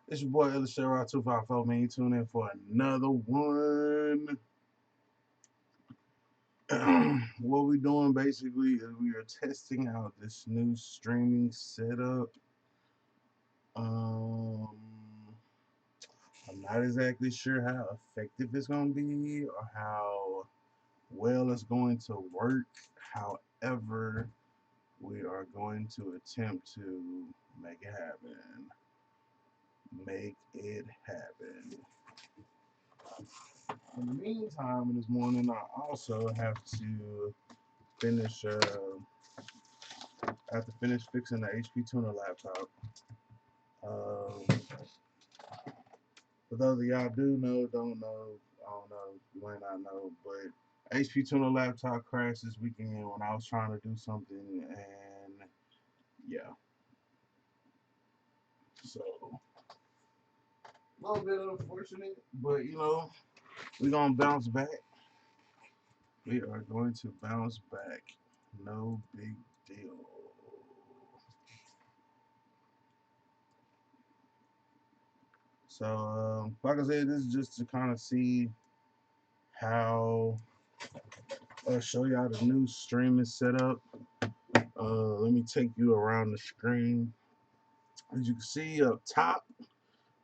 It's your boy Illustrator 254, man. You tune in for another one. What we doing basically is we are testing out this new streaming setup. Um, I'm not exactly sure how effective it's going to be or how well it's going to work. However, we are going to attempt to make it happen. Make it happen. In the meantime, this morning, I also finish. Uh, have to finish fixing the HP Tuner laptop. Um, for those of y'all do know, don't know, I don't know, you might not know, but HP Tuner laptop crashed this weekend when I was trying to do something, and yeah, so a little bit unfortunate, but we're gonna bounce back. We are going to bounce back. No big deal. So, like I said, this is just to kind of see how show y'all the new streaming setup. Let me take you around the screen. As you can see up top, you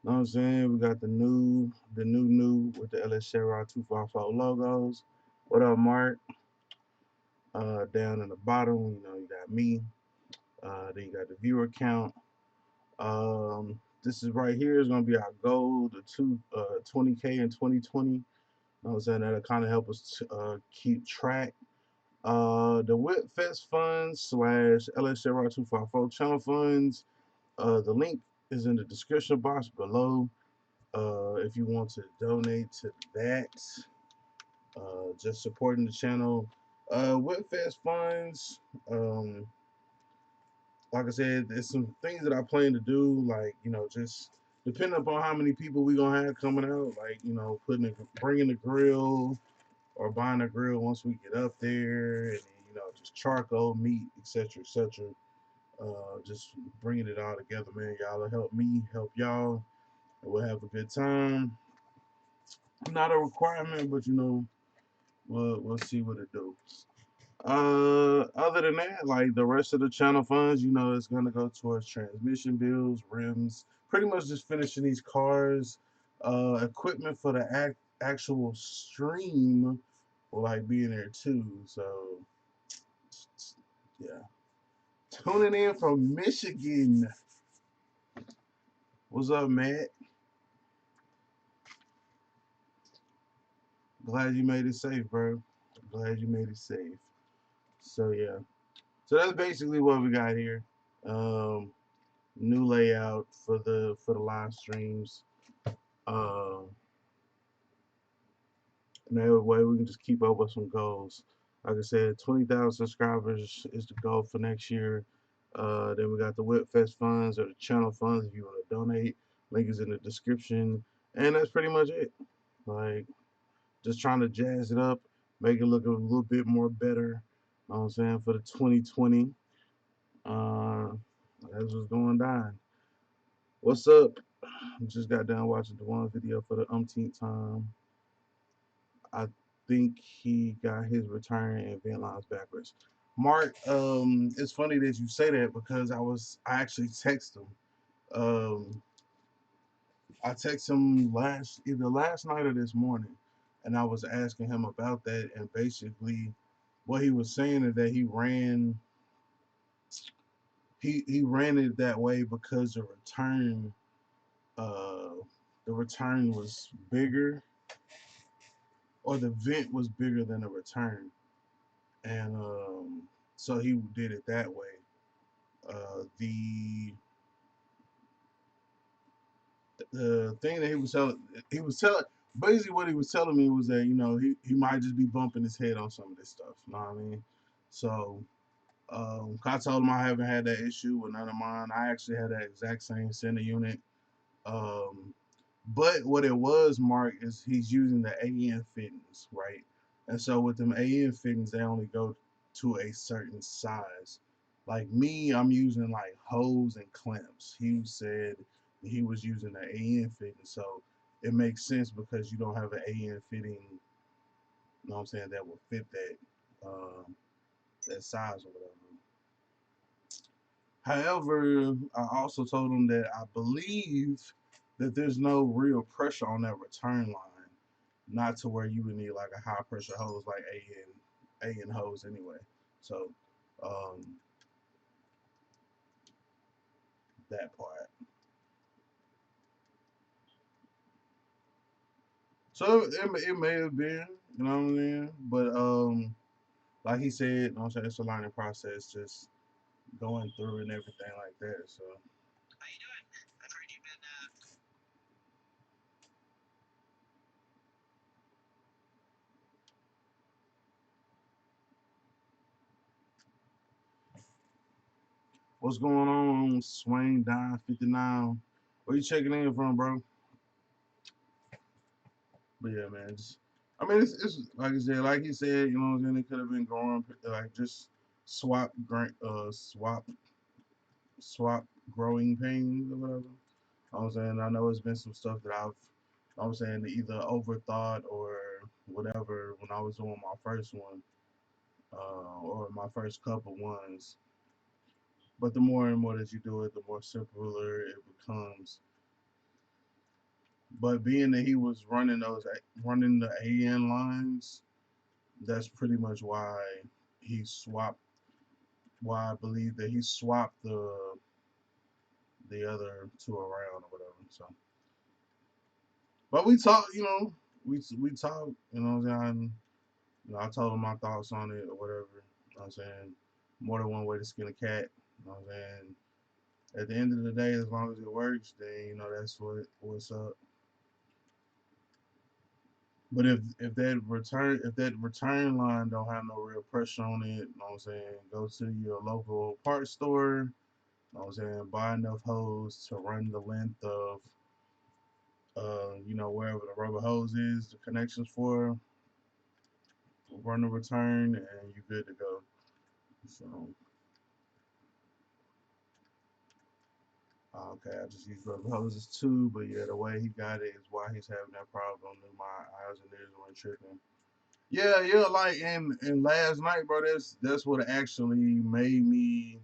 know what I'm saying? We got the new with the LS Sherrod 254 logos. What up, Mark? Down in the bottom, you got me. Then you got the viewer count. This is right here is gonna be our goal, the 20K in 2020. You know what I'm saying? That'll kind of help us keep track. The Whip Fest funds slash LSJR254 channel funds. The link is in the description box below. If you want to donate to that, just supporting the channel. Whip Fest funds. Um, like I said, there's some things that I plan to do, like just depending upon how many people we gonna have coming out, like bringing the grill or buying a grill once we get up there, and then, just charcoal, meat, etc., etc. Just bringing it all together, man. Y'all will help me, help y'all, and we'll have a good time. Not a requirement, but we'll see what it do. Other than that, like the rest of the channel funds, it's gonna go towards transmission bills, rims, pretty much just finishing these cars. Equipment for the actual stream will like be in there too. So yeah. Tuning in from Michigan. What's up, Matt? Glad you made it safe, bro. Glad you made it safe. So yeah. So that's basically what we got here. Um, New layout for the live streams. Uh, and that way we can just keep up with some goals. Like I said, 20,000 subscribers is the goal for next year. Then we got the Whip Fest funds or the channel funds if you want to donate. Link is in the description. And that's pretty much it. Like, just trying to jazz it up, make it look a little bit more better. You know what I'm saying? For the 2020. Uh, that's what's going down. What's up? Just got done watching the one video for the umpteenth time. I think he got his return and vent lines backwards. Mark, it's funny that you say that because I actually text him. Um, I text him either last night or this morning, and I was asking him about that, and basically, what he was saying is that he ran it that way because uh the return was bigger, or the vent was bigger than the return, and so he did it that way. The thing that he was telling basically what he was telling me was that he might just be bumping his head on some of this stuff. You know what I mean? So I told him I haven't had that issue with none of mine. I actually had that exact same center unit. Um, but what it was, Mark, is he's using the AN fittings, right? And so with them AN fittings, they only go to a certain size. Like me, I'm using like hose and clamps. He said he was using the AN fitting, so it makes sense because you don't have an AN fitting. You know what I'm saying? That will fit that size or whatever. However, I also told him that I believe that there's no real pressure on that return line, not to where you would need like a high pressure hose like AN hose anyway. So um, that part. So it may have been, you know what I'm saying? But like he said, you know what I'm saying, it's a learning process, just going through and everything like that. So what's going on, Swain Dime 59? Where you checking in from, bro? But yeah, man, just, I mean, it's like I said, like he said, you know what I'm saying. It could have been growing like just swap, swap, swap growing pains or whatever. You know what I'm saying, I know it's been some stuff that I'm saying, either overthought or whatever when I was doing my first one, or my first couple ones. But the more and more that you do it, the more simpler it becomes. But being that he was running the AN lines, that's pretty much why he swapped. Why I believe that he swapped the other two around or whatever. So, but we talked, we talked, I told him my thoughts on it or whatever. You know what I'm saying, more than one way to skin a cat. You know what I'm saying. At the end of the day, as long as it works, then that's what's up. But if that return line don't have no real pressure on it, you know what I'm saying, go to your local parts store. You know what I'm saying, buy enough hose to run the length of wherever the rubber hose is, the connections for, run the return, and you're good to go. So, okay, I just use rubber hoses too, but yeah, the way he got it is why he's having that problem. My eyes and ears weren't tripping. Yeah, yeah, like and last night, bro, that's what actually made me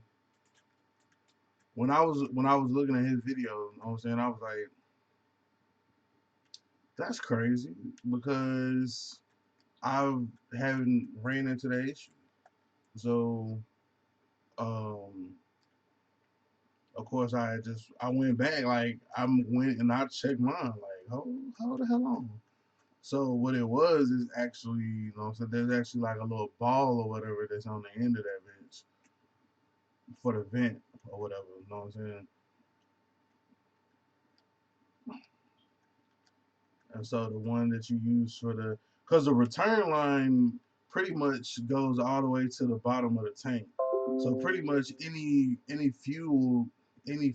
when I was looking at his video, you know what I'm saying, I was like, that's crazy because I haven't ran into that issue. So um of course I went back, like I went and I checked mine, like hold the hell on. So what it was is actually, so there's actually like a little ball or whatever that's on the end of that bench for the vent or whatever, you know what I'm saying? And so the one that you use because the return line pretty much goes all the way to the bottom of the tank. So pretty much any any fuel, you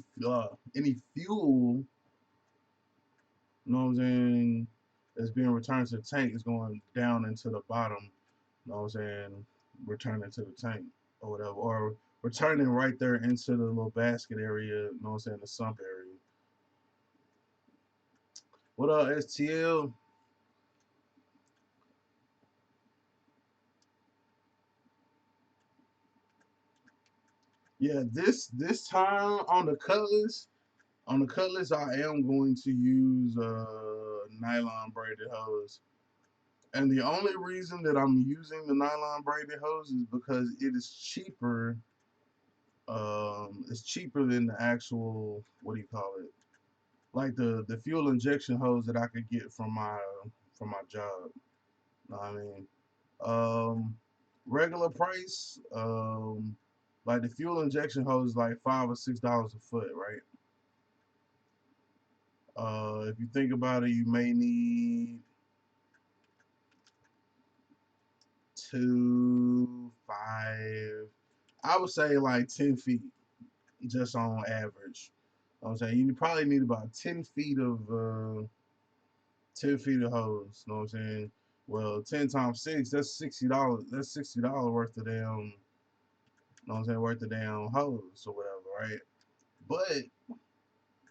know what I'm saying, that's being returned to the tank is going down into the bottom, you know what I'm saying, returning to the tank or whatever, or returning right there into the little basket area, you know what I'm saying, the sump area. What up, STL? Yeah, this time on the cutlass, I am going to use nylon braided hose. And the only reason that I'm using the nylon braided hose is because it is cheaper. It's cheaper than the actual, what do you call it? Like the fuel injection hose that I could get from my job. Know what I mean, regular price, like the fuel injection hose is like $5 or $6 a foot, right? If you think about it, you may need 2, 5. I would say like 10 feet, just on average. I'm saying you probably need about 10 feet of hose. You know what I'm saying? Well, 10 times 6, that's $60. That's $60 worth of damn. You know what I'm saying? Worth of damn hose or whatever, right? But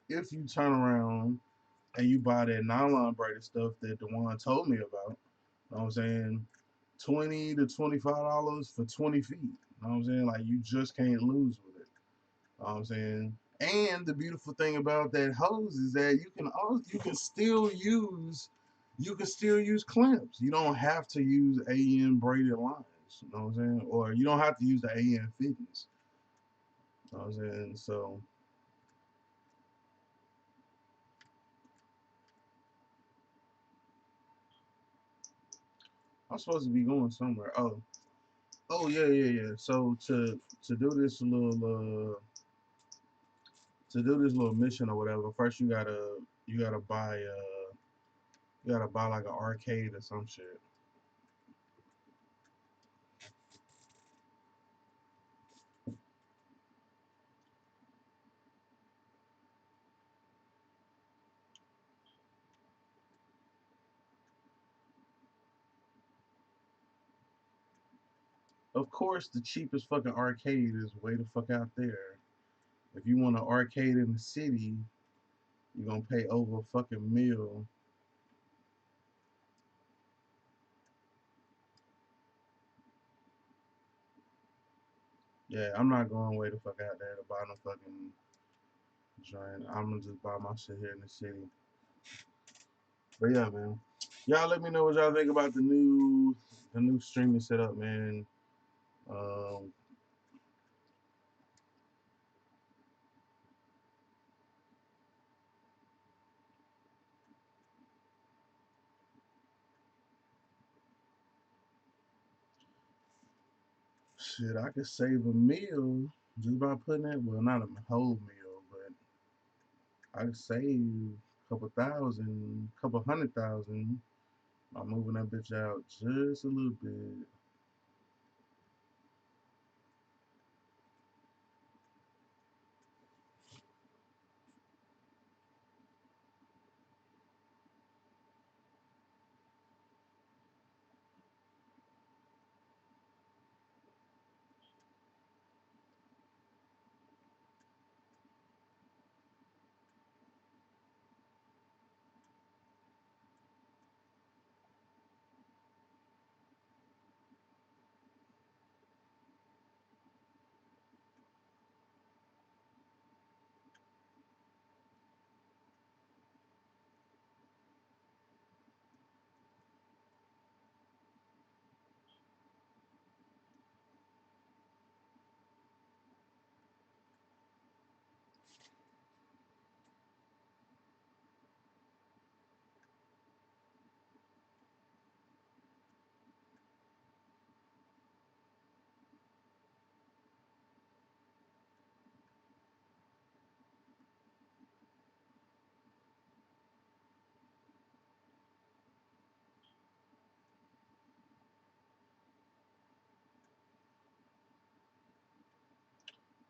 if you turn around and you buy that nylon braided stuff that the one told me about, you know what I'm saying? $20 to $25 for 20 feet. You know what I'm saying? Like you just can't lose with it. You know what I'm saying? And the beautiful thing about that hose is that you can still use clamps. You don't have to use AN braided lines. You know what I'm saying? Or you don't have to use the AN fittings. You know what I'm saying? So I'm supposed to be going somewhere. Oh yeah, yeah, yeah. So to do this little mission or whatever, first you gotta buy you gotta buy like an arcade or some shit. Of course, the cheapest fucking arcade is way the fuck out there. If you want an arcade in the city, you're gonna pay over a fucking meal. Yeah, I'm not going way the fuck out there to buy no fucking joint. I'm gonna just buy my shit here in the city. But yeah, man. Y'all let me know what y'all think about the new streaming setup, man. Um, Shit, I could save a meal just by putting that. Well, not a whole meal, but I could save a couple thousand, couple 100,000 by moving that bitch out just a little bit.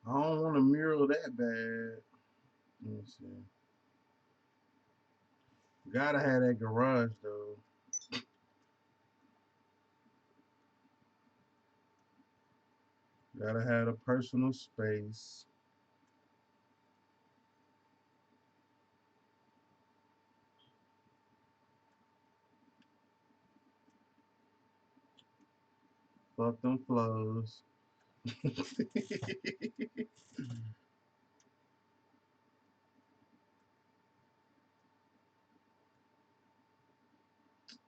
I don't want a mural that bad. Let me see. Gotta have that garage though. Gotta have a personal space. Fuck them flows.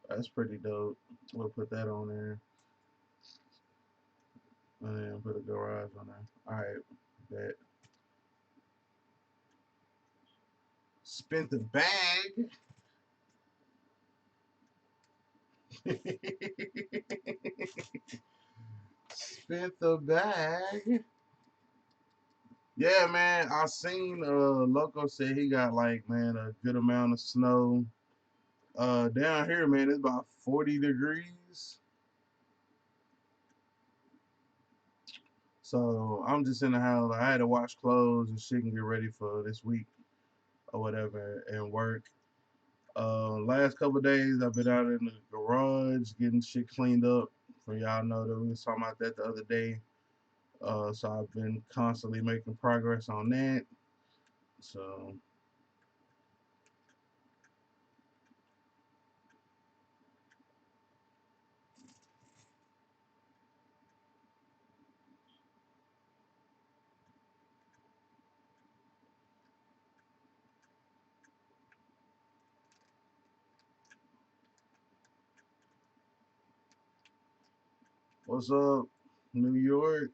That's pretty dope. We'll put that on there. And then put a garage on there. Alright, bet. Spent the bag. Spent the bag. Yeah, man. I seen Loco said he got like man a good amount of snow. Down here, man, it's about 40 degrees. So I'm just in the house. I had to wash clothes and shit and get ready for this week or whatever and work. Last couple of days I've been out in the garage getting shit cleaned up. For y'all know that we was talking about that the other day. So I've been constantly making progress on that. So What's up, New York?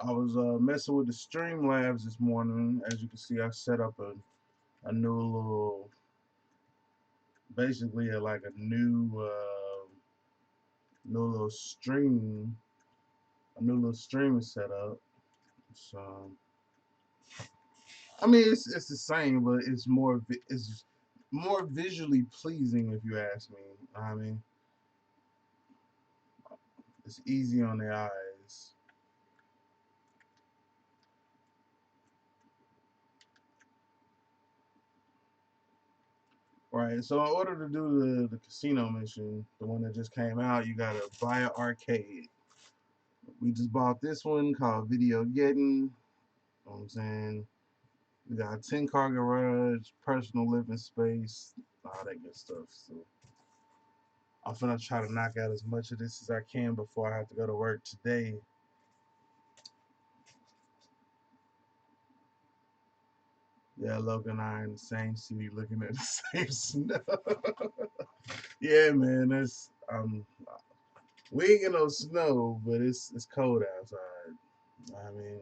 I was messing with the Streamlabs this morning. As you can see, I set up a new little, basically like a new little stream, a new little streaming setup. So I mean, it's the same, but it's more visually pleasing if you ask me. I mean, it's easy on the eyes. Right. So in order to do the casino mission, the one that just came out, you gotta buy an arcade. We just bought this one called Video Getting. You know what I'm saying? We got a 10-car garage, personal living space, all that good stuff. So I'm gonna try to knock out as much of this as I can before I have to go to work today. Yeah, Logan and I are in the same city looking at the same snow. Yeah, man, that's we ain't get no snow, but it's cold outside. I mean,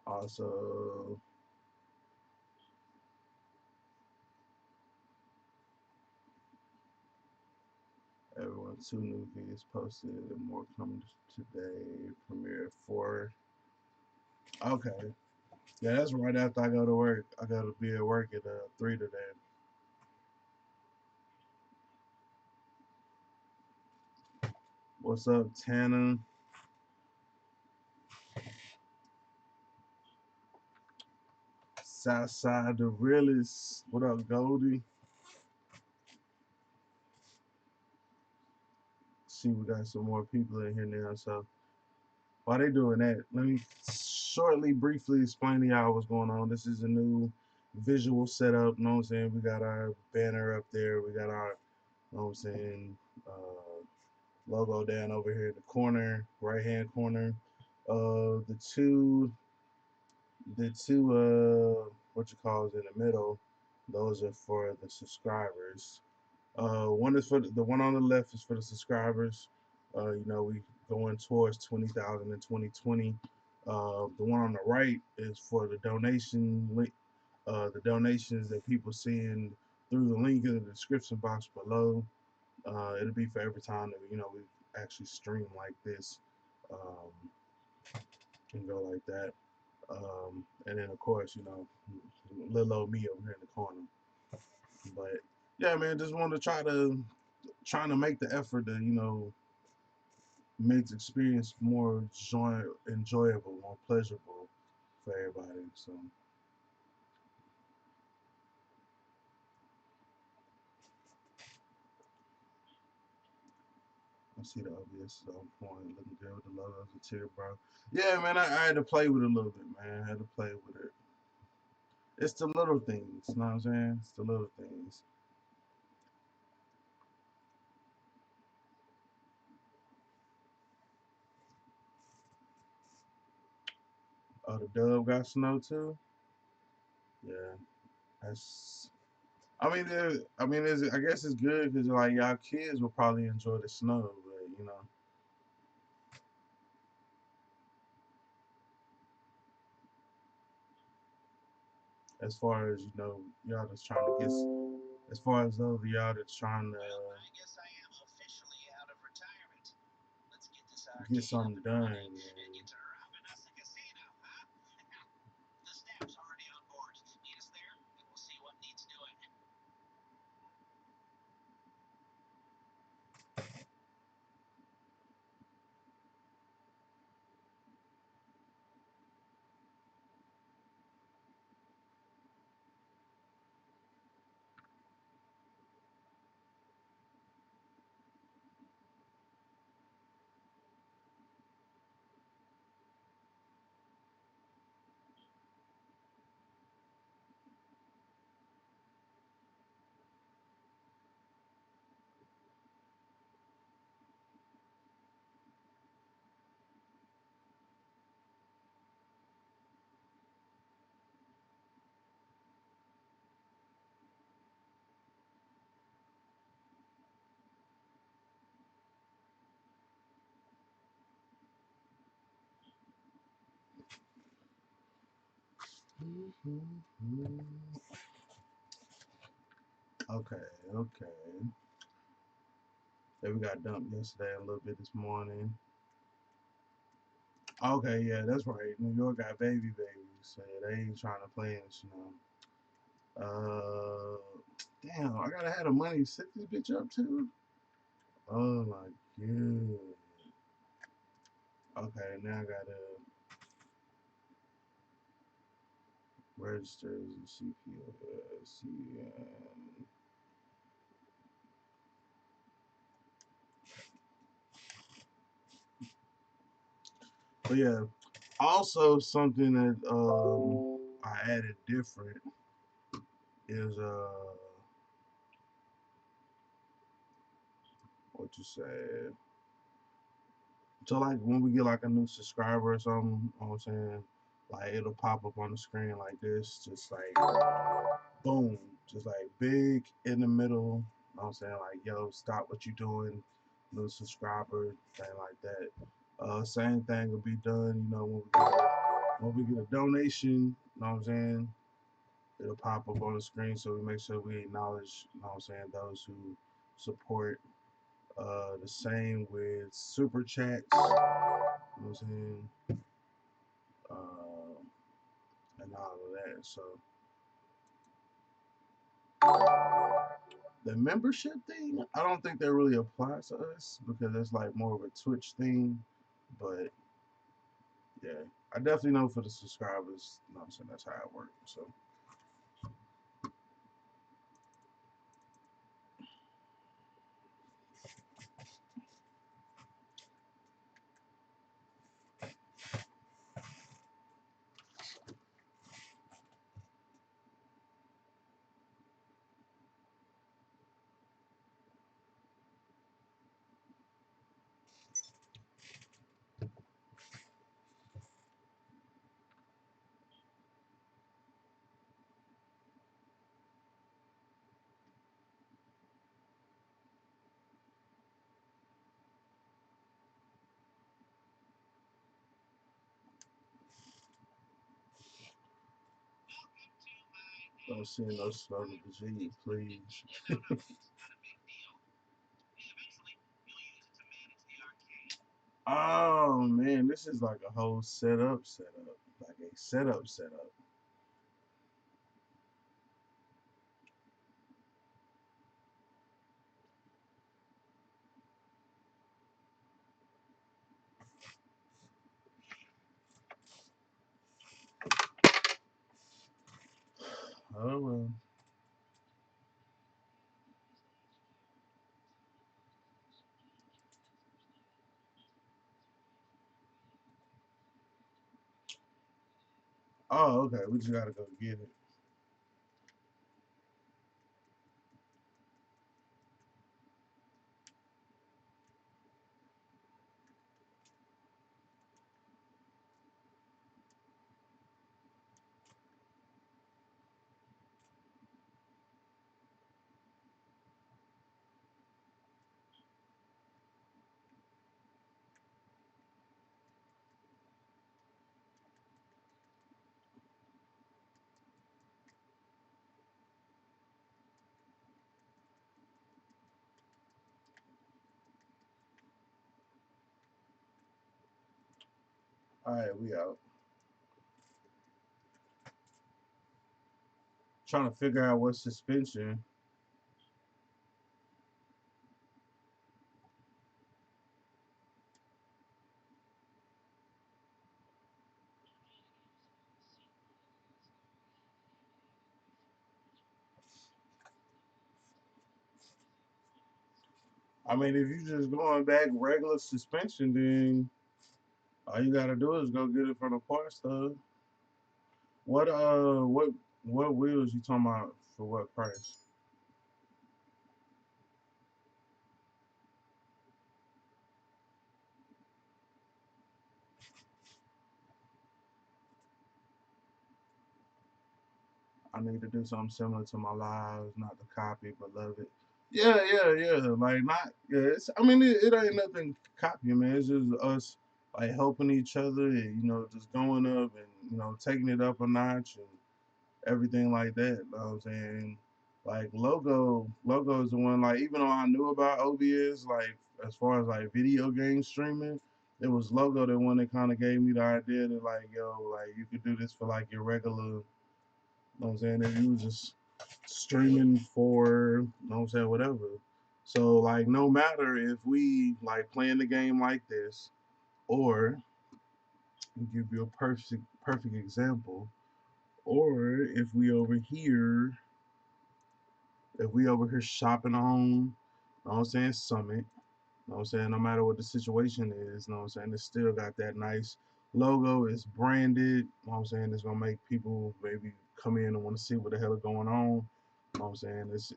also everyone, 2 new videos posted and more coming today. Premiere at 4. Okay. Yeah, that's right after I go to work. I gotta be at work at 3 today. What's up, Tana? Southside the realest. What up, Goldie? See, we got some more people in here now. So while they doing that, let me shortly, briefly explain to y'all what's going on. This is a new visual setup. You know what I'm saying? We got our banner up there. We got our, you know what I'm saying, logo down over here in the corner, right hand corner. The two what you call it in the middle, those are for the subscribers. One is for the one on the left is for the subscribers. You know, we going towards 20,000 in 2020. The one on the right is for the donation link, the donations that people send through the link in the description box below. It'll be for every time that we actually stream like this, um, and go like that. And then of course, little old me over here in the corner. But yeah, man, just want to trying to make the effort to make the experience more enjoyable, more pleasurable for everybody. So I see the obvious point. Looking good with the logo of the tier, bro. Yeah, man, I had to play with it a little bit, man. I had to play with it. It's the little things, you know what I'm saying? It's the little things. Oh, the dub got snow too. Yeah, that's. I guess it's good because like y'all kids will probably enjoy the snow, but as far as y'all just trying to get, as far as those of y'all that's trying to get something done. Man. Okay, okay. Then we got dumped yesterday a little bit this morning. Okay, yeah, that's right. New York got baby babies, so yeah, they ain't trying to play in the snow. Damn, I gotta have the money to set this bitch up too. Oh my god. Okay, now I gotta register as a CPS. But yeah, also something that I added different is what you say. So like when we get like a new subscriber or something, you know what I'm saying? Like it'll pop up on the screen like this, just like boom, just like big in the middle. You know what I'm saying? Like, yo, stop what you doing, new subscriber, thing like that. Same thing will be done, you know, when we get a donation, you know what I'm saying? It'll pop up on the screen so we make sure we acknowledge, you know what I'm saying, those who support. The same with super chats, you know what I'm saying? Uh, and all of that. So the membership thing, I don't think that really applies to us because that's like more of a Twitch thing. But yeah, I definitely know for the subscribers, you know what I'm saying, that's how it works. So don't send no slug to G, please. Oh man, this is like a whole setup, like a setup. Oh well. Oh okay, we just gotta go get it. All right, we out. Trying to figure out what suspension. I mean, if you just going back regular suspension, then all you gotta do is go get it from the parts store. What what wheels you talking about for what price? I need to do something similar to my lives, not to copy, but love it. Yeah. Like not yeah. It's, I mean, it ain't nothing copy, man. It's just us like helping each other and just going up and taking it up a notch and everything like that. You know what I'm saying? Like logo is the one, like, even though I knew about OBS, like as far as like video game streaming, it was logo the one that kind of gave me the idea that, like, yo, like you could do this for like your regular, know what I'm saying, if you was just streaming for, know what I'm saying, whatever. So like no matter if we like playing the game like this, or I'll give you a perfect example, or if we over here shopping on, know what I'm saying, Summit, know what I'm saying, no matter what the situation is, know what I'm saying, it's still got that nice logo, it's branded, know what I'm saying, it's gonna make people maybe come in and want to see what the hell is going on. Know what I'm saying? It's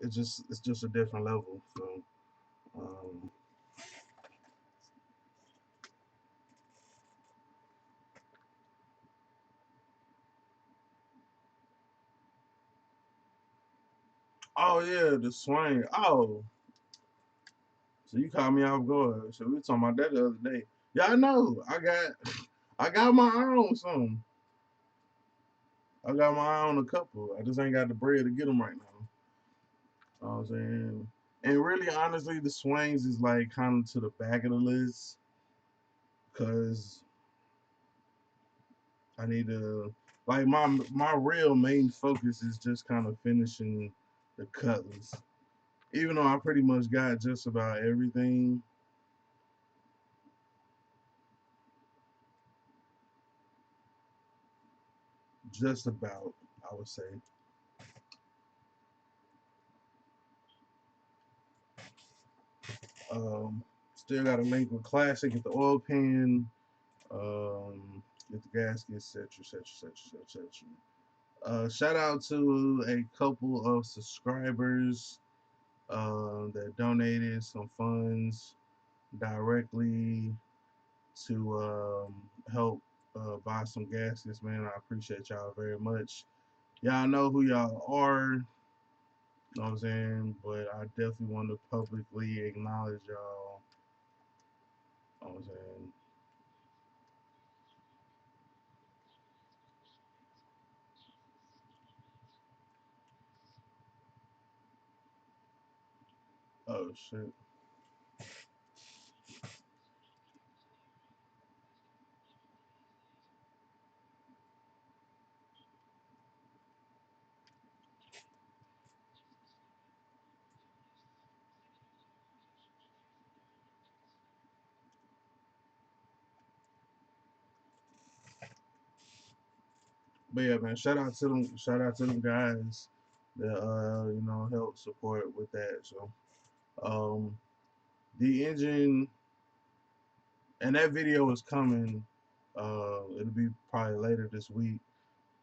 just a different level. So um, oh yeah, the swing. Oh, so you caught me off guard. So we were talking about that the other day. Yeah, I know. I got my eye on some. I got my eye on a couple. I just ain't got the bread to get them right now. You know what I'm saying? And really, honestly, the swings is like kind of to the back of the list because I need to, like, my real main focus is just kind of finishing the cutlass. Even though I pretty much got just about everything, just about, I would say. Still got a link with Classic, get the oil pan, get the gasket, etc., etc., etc., etc. Shout out to a couple of subscribers that donated some funds directly to help buy some gaskets, man. I appreciate y'all very much. Y'all know who y'all are, know what I'm saying? But I definitely want to publicly acknowledge y'all, know what I'm saying? Oh, shit. But yeah, man, shout out to them guys that help support with that. So um the engine and that video is coming. It'll be probably later this week,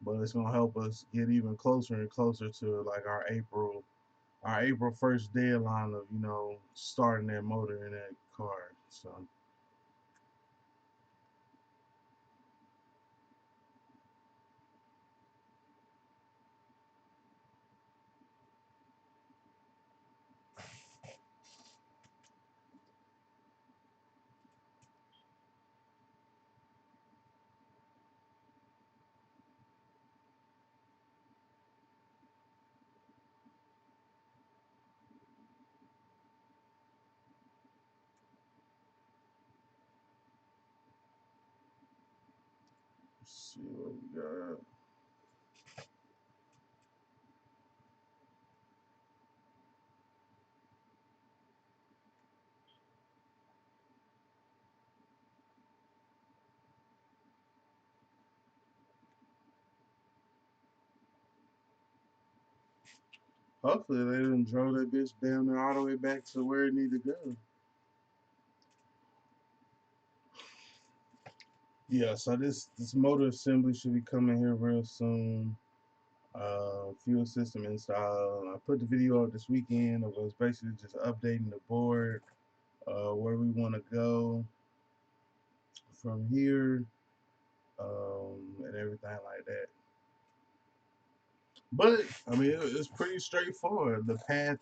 but it's gonna help us get even closer and closer to like our April 1st deadline of starting that motor in that car. So let's see what we got. Hopefully they didn't drove that bitch down there all the way back to where it needed to go. Yeah, so this motor assembly should be coming here real soon. Fuel system install. I put the video up this weekend. It was basically just updating the board, where we want to go from here, and everything like that. But I mean, it's pretty straightforward. The path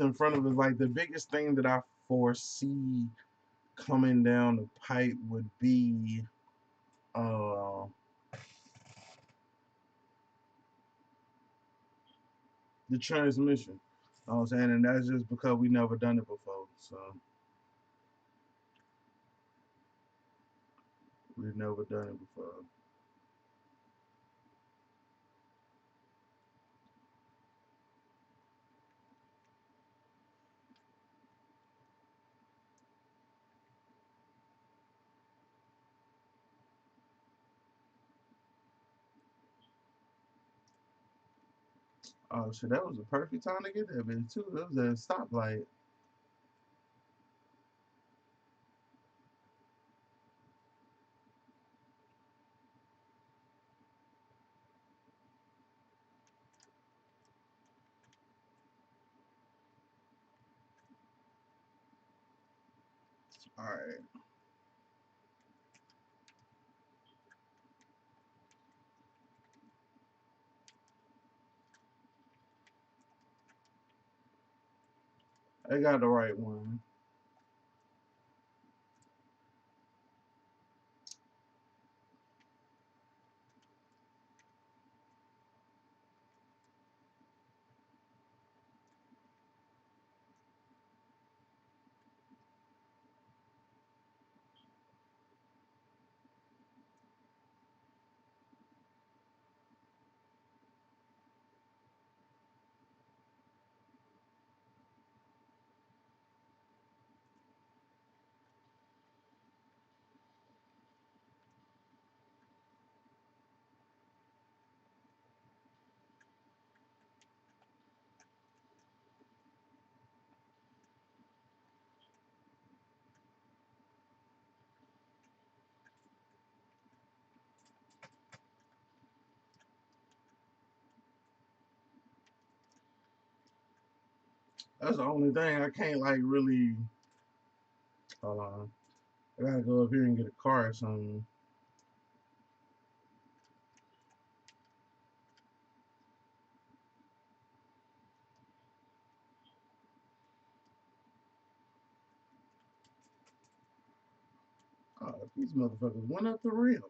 in front of us, like the biggest thing that I foresee coming down the pipe would be uh, the transmission. You know what I'm saying? And that's just because we never done it before. So we've never done it before. Oh shit, that was the perfect time to get that bitch too. It was a stoplight. All right, I got the right one. That's the only thing I can't like really. Hold on, I gotta go up here and get a car or something. Oh, these motherfuckers went up the rim.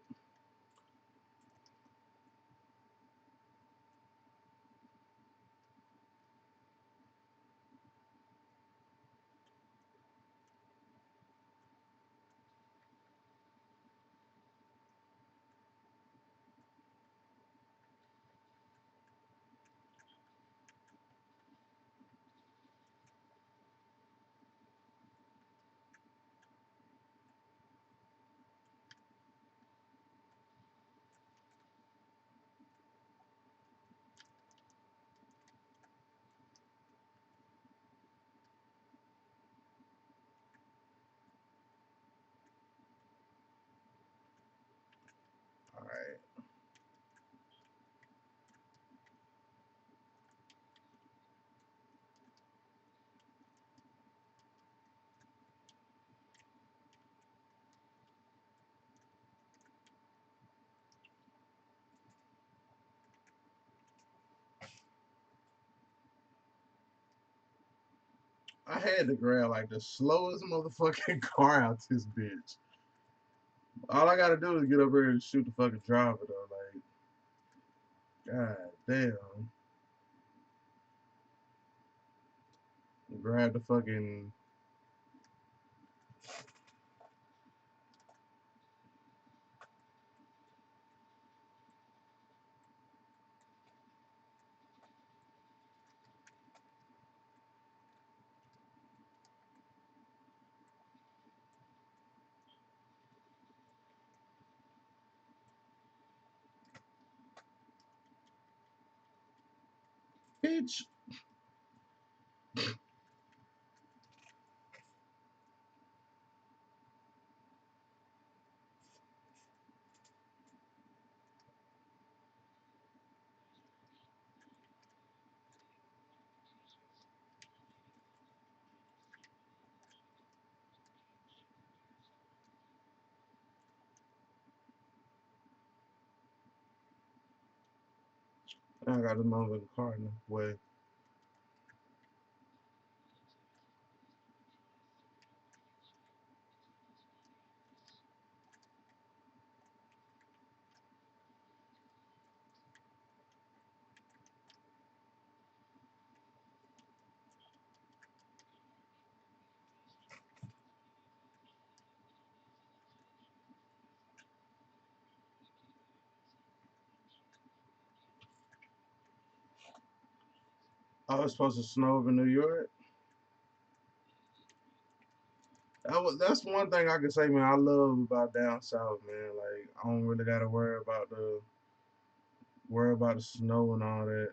All right, I had to grab like the slowest motherfucking car out this bitch. All I gotta do is get up here and shoot the fucking driver though. Like, god damn. Grab the fucking bitch. I got this motherfucking car in the way. Oh, it's supposed to snow over New York. That's one thing I can say, man. I love about down south, man. Like I don't really gotta worry about the snow and all that.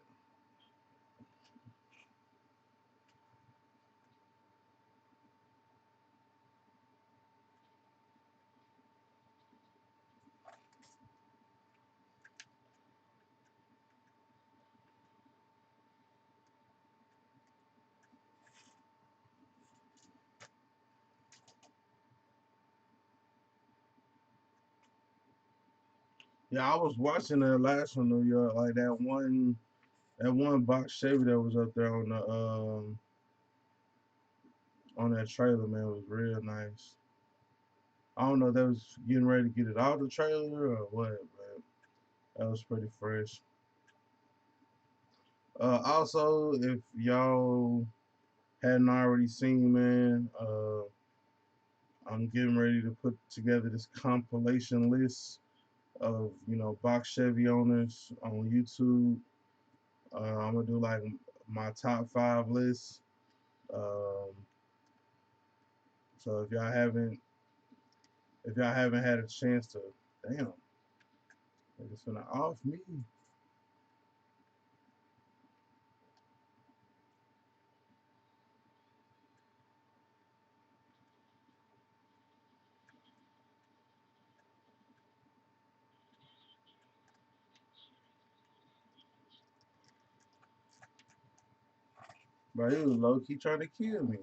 Yeah, I was watching that last one, New York, like that one box Chevy that was up there on that trailer, man, was real nice. I don't know if that was getting ready to get it out the trailer or what, but that was pretty fresh. Also, if y'all hadn't already seen, man, I'm getting ready to put together this compilation list of box Chevy owners on YouTube. I'm gonna do like my top five list. Um, so if y'all haven't had a chance to, damn, it's gonna off me. But it was low key trying to kill me.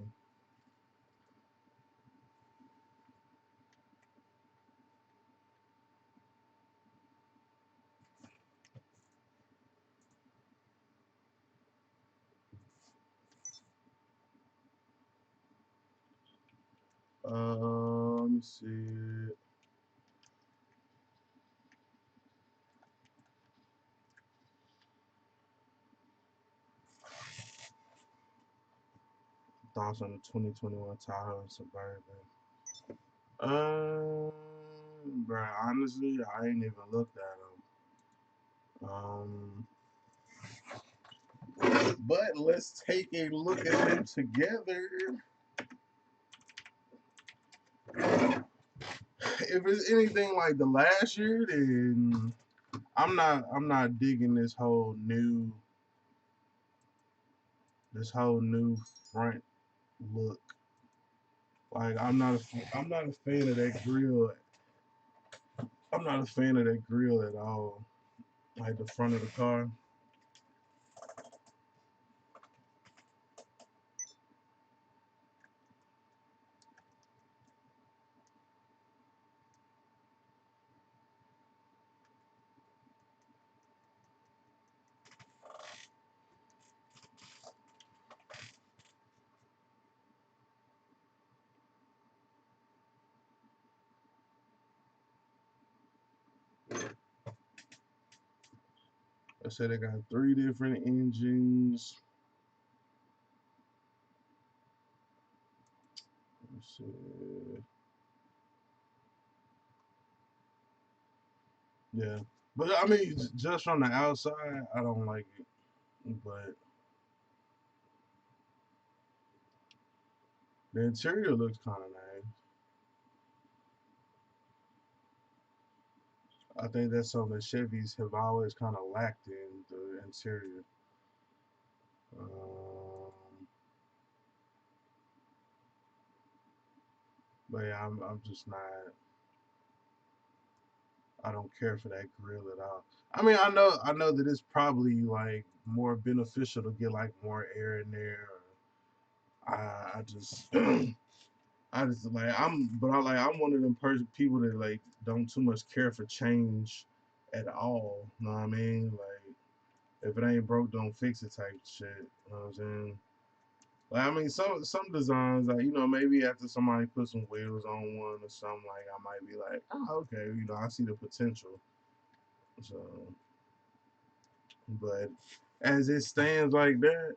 Let me see. Thoughts on the 2021 Tahoe Suburban. Um, bro, honestly, I ain't even looked at them. But let's take a look at them together. If it's anything like the last year, then I'm not digging this whole new front look. Like I'm not a fan of that grill. I'm not a fan of that grill at all. Like the front of the car. I said they got three different engines. Let's see. Yeah, but I mean, just from the outside, I don't like it. But the interior looks kind of nice. I think that's something that Chevys have always kind of lacked in the interior. Um, but yeah, I'm just not. I don't care for that grill at all. I mean, I know that it's probably like more beneficial to get like more air in there. I just I just like I'm one of them people that like don't too much care for change at all. You know what I mean? Like if it ain't broke, don't fix it type shit. You know what I'm saying? Like I mean, some designs like maybe after somebody put some wheels on one or something, like I might be like, oh okay, I see the potential. So, but as it stands like that,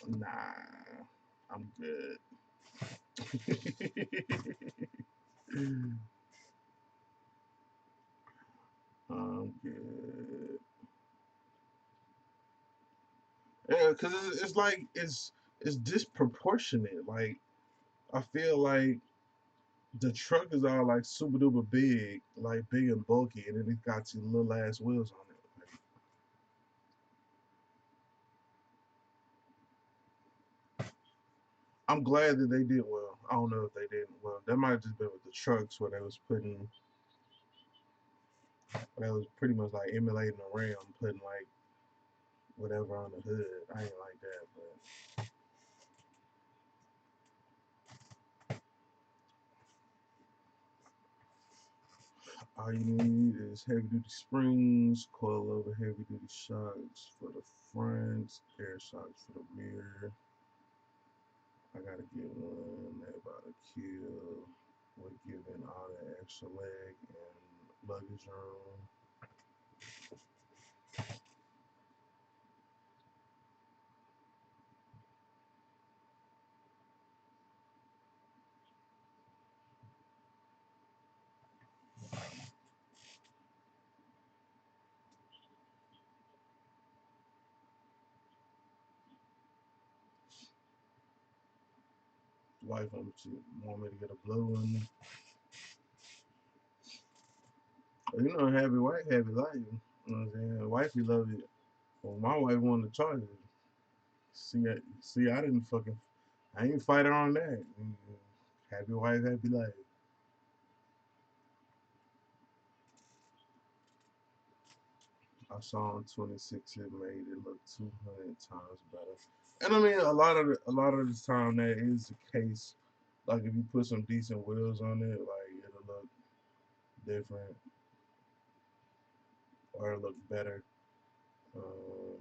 nah, I'm good. I'm good. Yeah, because it's like it's disproportionate. Like I feel like the truck is all like super duper big, like big and bulky, and then it got these little ass wheels on it. Like, I'm glad that they did well. I don't know if they did well. That might have just been with the trucks where they was putting, that was pretty much like emulating a Ram, putting like whatever on the hood. I ain't like that, but all you need is heavy duty springs, coil over heavy duty shocks for the front, air shocks for the rear. I gotta get one that about to kill with giving all that extra leg and luggage room. Wife want me to get a blue one. You know, happy wife, happy life. You know what I'm saying? Wifey love it. Well, my wife wanted to charge it. See, I didn't fucking, I ain't fight her on that. Happy wife, happy life. I saw in 26 it made it look 200 times better. And I mean, a lot of the time that is the case. Like if you put some decent wheels on it, like it'll look different or it'll look better. Um,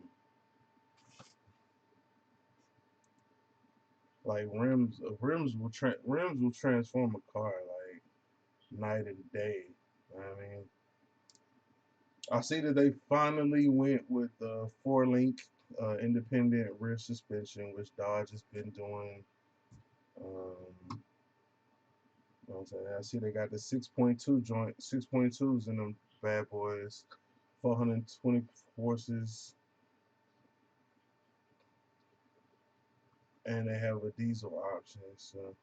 like rims will transform a car like night and day. You know what I mean, I see that they finally went with the four link independent rear suspension, which Dodge has been doing. Um, you know what I'm saying? I see they got the 6.2 joint, 6.2s in them bad boys, 420 horses, and they have a diesel option. So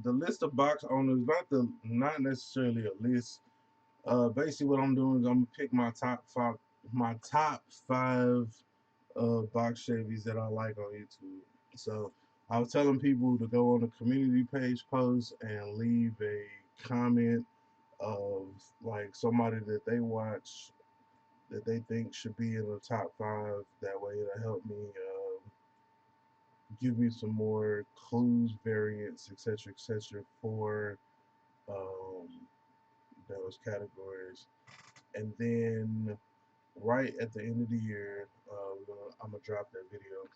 the list of box owners, not necessarily a list. Basically, what I'm doing is I'm gonna pick my top five box Chevys that I like on YouTube. So I was telling people to go on the community page post and leave a comment of like somebody that they watch that they think should be in the top five. That way, it'll help me give me some more clues, variants, etc., for um, those categories. And then right at the end of the year, I'm gonna drop that video.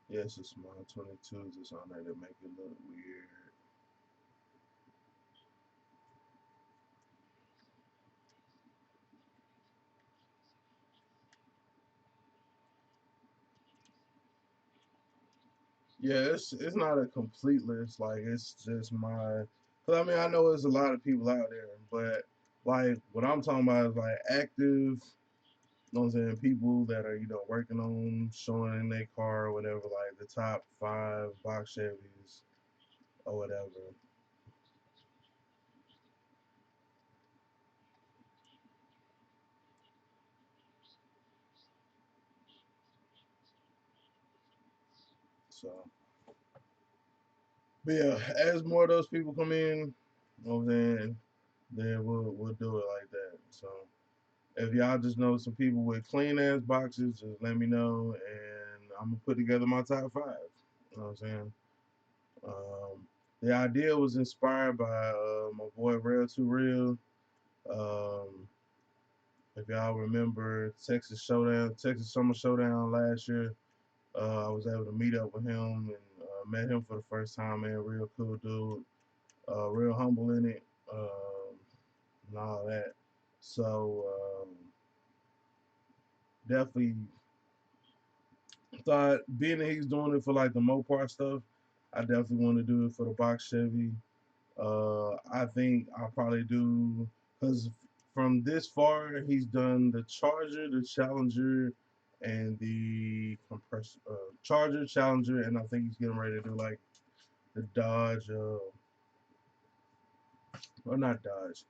Yes, it's my 22s. It's on there to make it look weird. Yeah, it's not a complete list. Like it's just my. Cause I mean I know there's a lot of people out there, but like what I'm talking about is like active. You know what I'm saying? People that are working on showing in their car or whatever, like the top five box Chevys or whatever. So, but yeah, as more of those people come in, you know what I'm saying, then we'll do it like that. So if y'all just know some people with clean ass boxes, just let me know, and I'm gonna put together my top five. You know what I'm saying? Um, the idea was inspired by my boy Real to Real. Um, if y'all remember Texas Summer Showdown last year, I was able to meet up with him and met him for the first time. Man, real cool dude, real humble in it, and all that. So definitely thought being that he's doing it for like the Mopar stuff, I definitely want to do it for the box Chevy. I think I'll probably do because from this far he's done the Charger, the Challenger, and the compressor Charger, Challenger, and I think he's getting ready to do like the Dodge, or not Dodge.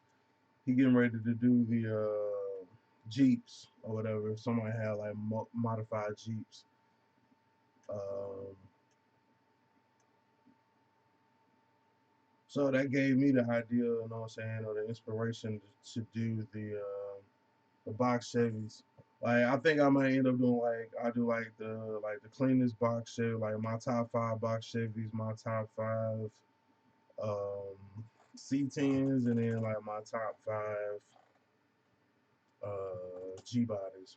He getting ready to do the Jeeps or whatever. If somebody had like modified Jeeps. Um, so that gave me the idea, you know what I'm saying, or the inspiration to do the box Chevys. Like I think I might end up doing like I do like the cleanest box Chevy, like my top five box Chevys, my top five C10s, and then like my top five G bodies.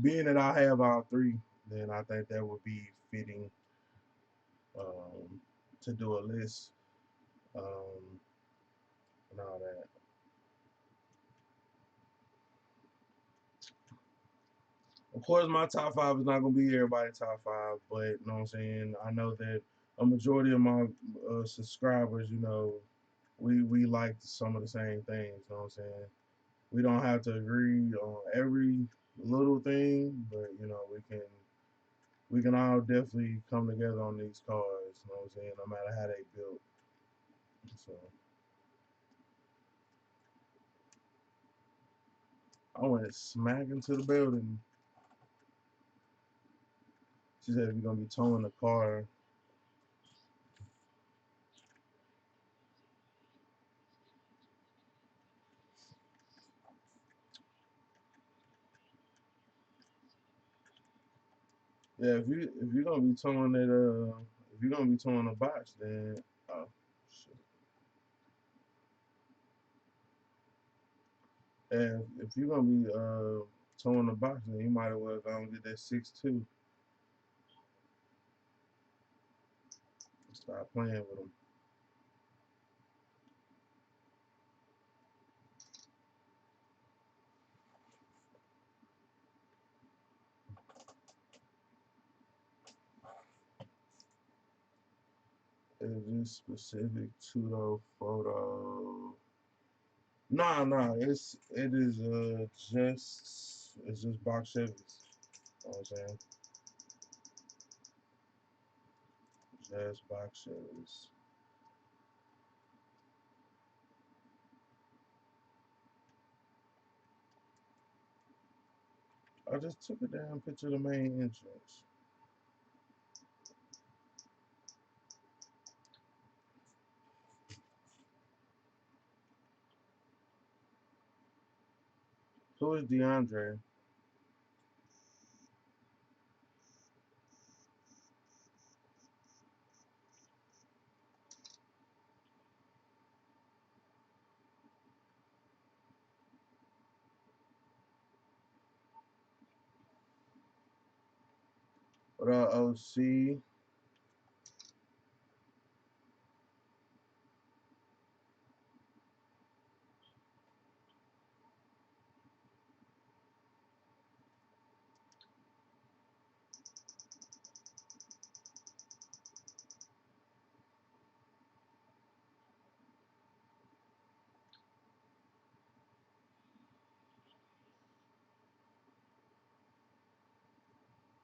Being that I have all three, then I think that would be fitting um, to do a list um, and all that. Of course, my top five is not gonna be everybody's top five, but you know what I'm saying. I know that a majority of my subscribers, we like some of the same things. You know what I'm saying. We don't have to agree on every little thing, but we can all definitely come together on these cars. You know what I'm saying. No matter how they built. So I went smack into the building. She said, if you're gonna be towing the car, yeah, if you're gonna be towing it, if you're gonna be towing a box, then oh shit. And if you're gonna be towing a box, then you might as well go and get that 6.2. Stop playing with them. Is this specific to the photo? Nah, nah. It's just box Chevys. You know what I'm saying? Just box Chevys. I just took a damn picture of the main entrance. Who is DeAndre? What up, OC?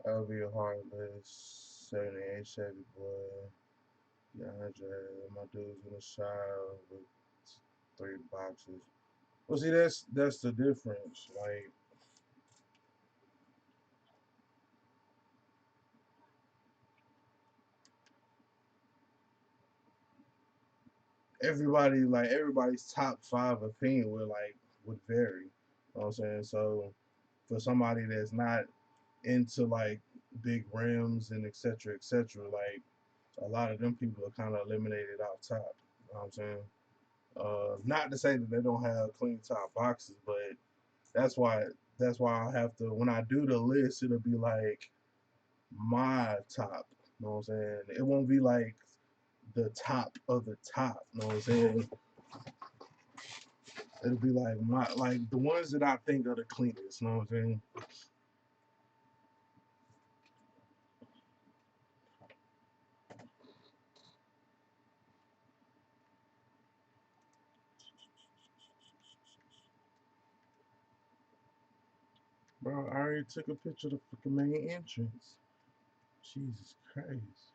LV Heartless, 78 Chevy Boy, DeAndre, my dude's in the shop with three boxes. Well, see, that's the difference. Like everybody's top five opinion would vary. You know what I'm saying? So for somebody that's not into like big rims and et cetera, like a lot of them people are kind of eliminated off top. You know what I'm saying? Not to say that they don't have clean top boxes, but that's why that's why I have to when I do the list, it'll be like my top. You know what I'm saying? It won't be like the top of the top. You know what I'm saying? It'll be like my like the ones that I think are the cleanest. You know what I'm saying? Bro, I already took a picture of the fucking main entrance. Jesus Christ.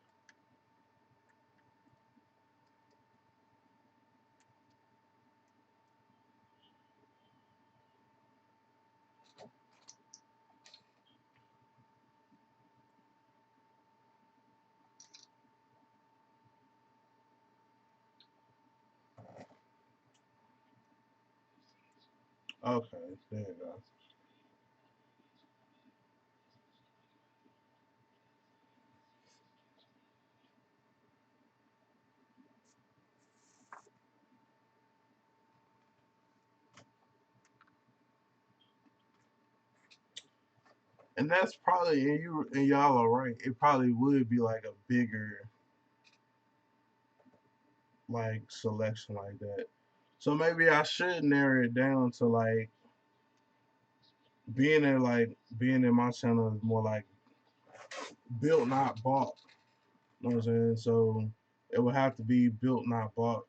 Okay, there you go. And that's probably and y'all are right. It probably would be like a bigger like selection like that. So maybe I should narrow it down to like being in my channel is more like built not bought. You know what I'm saying? So it would have to be built not bought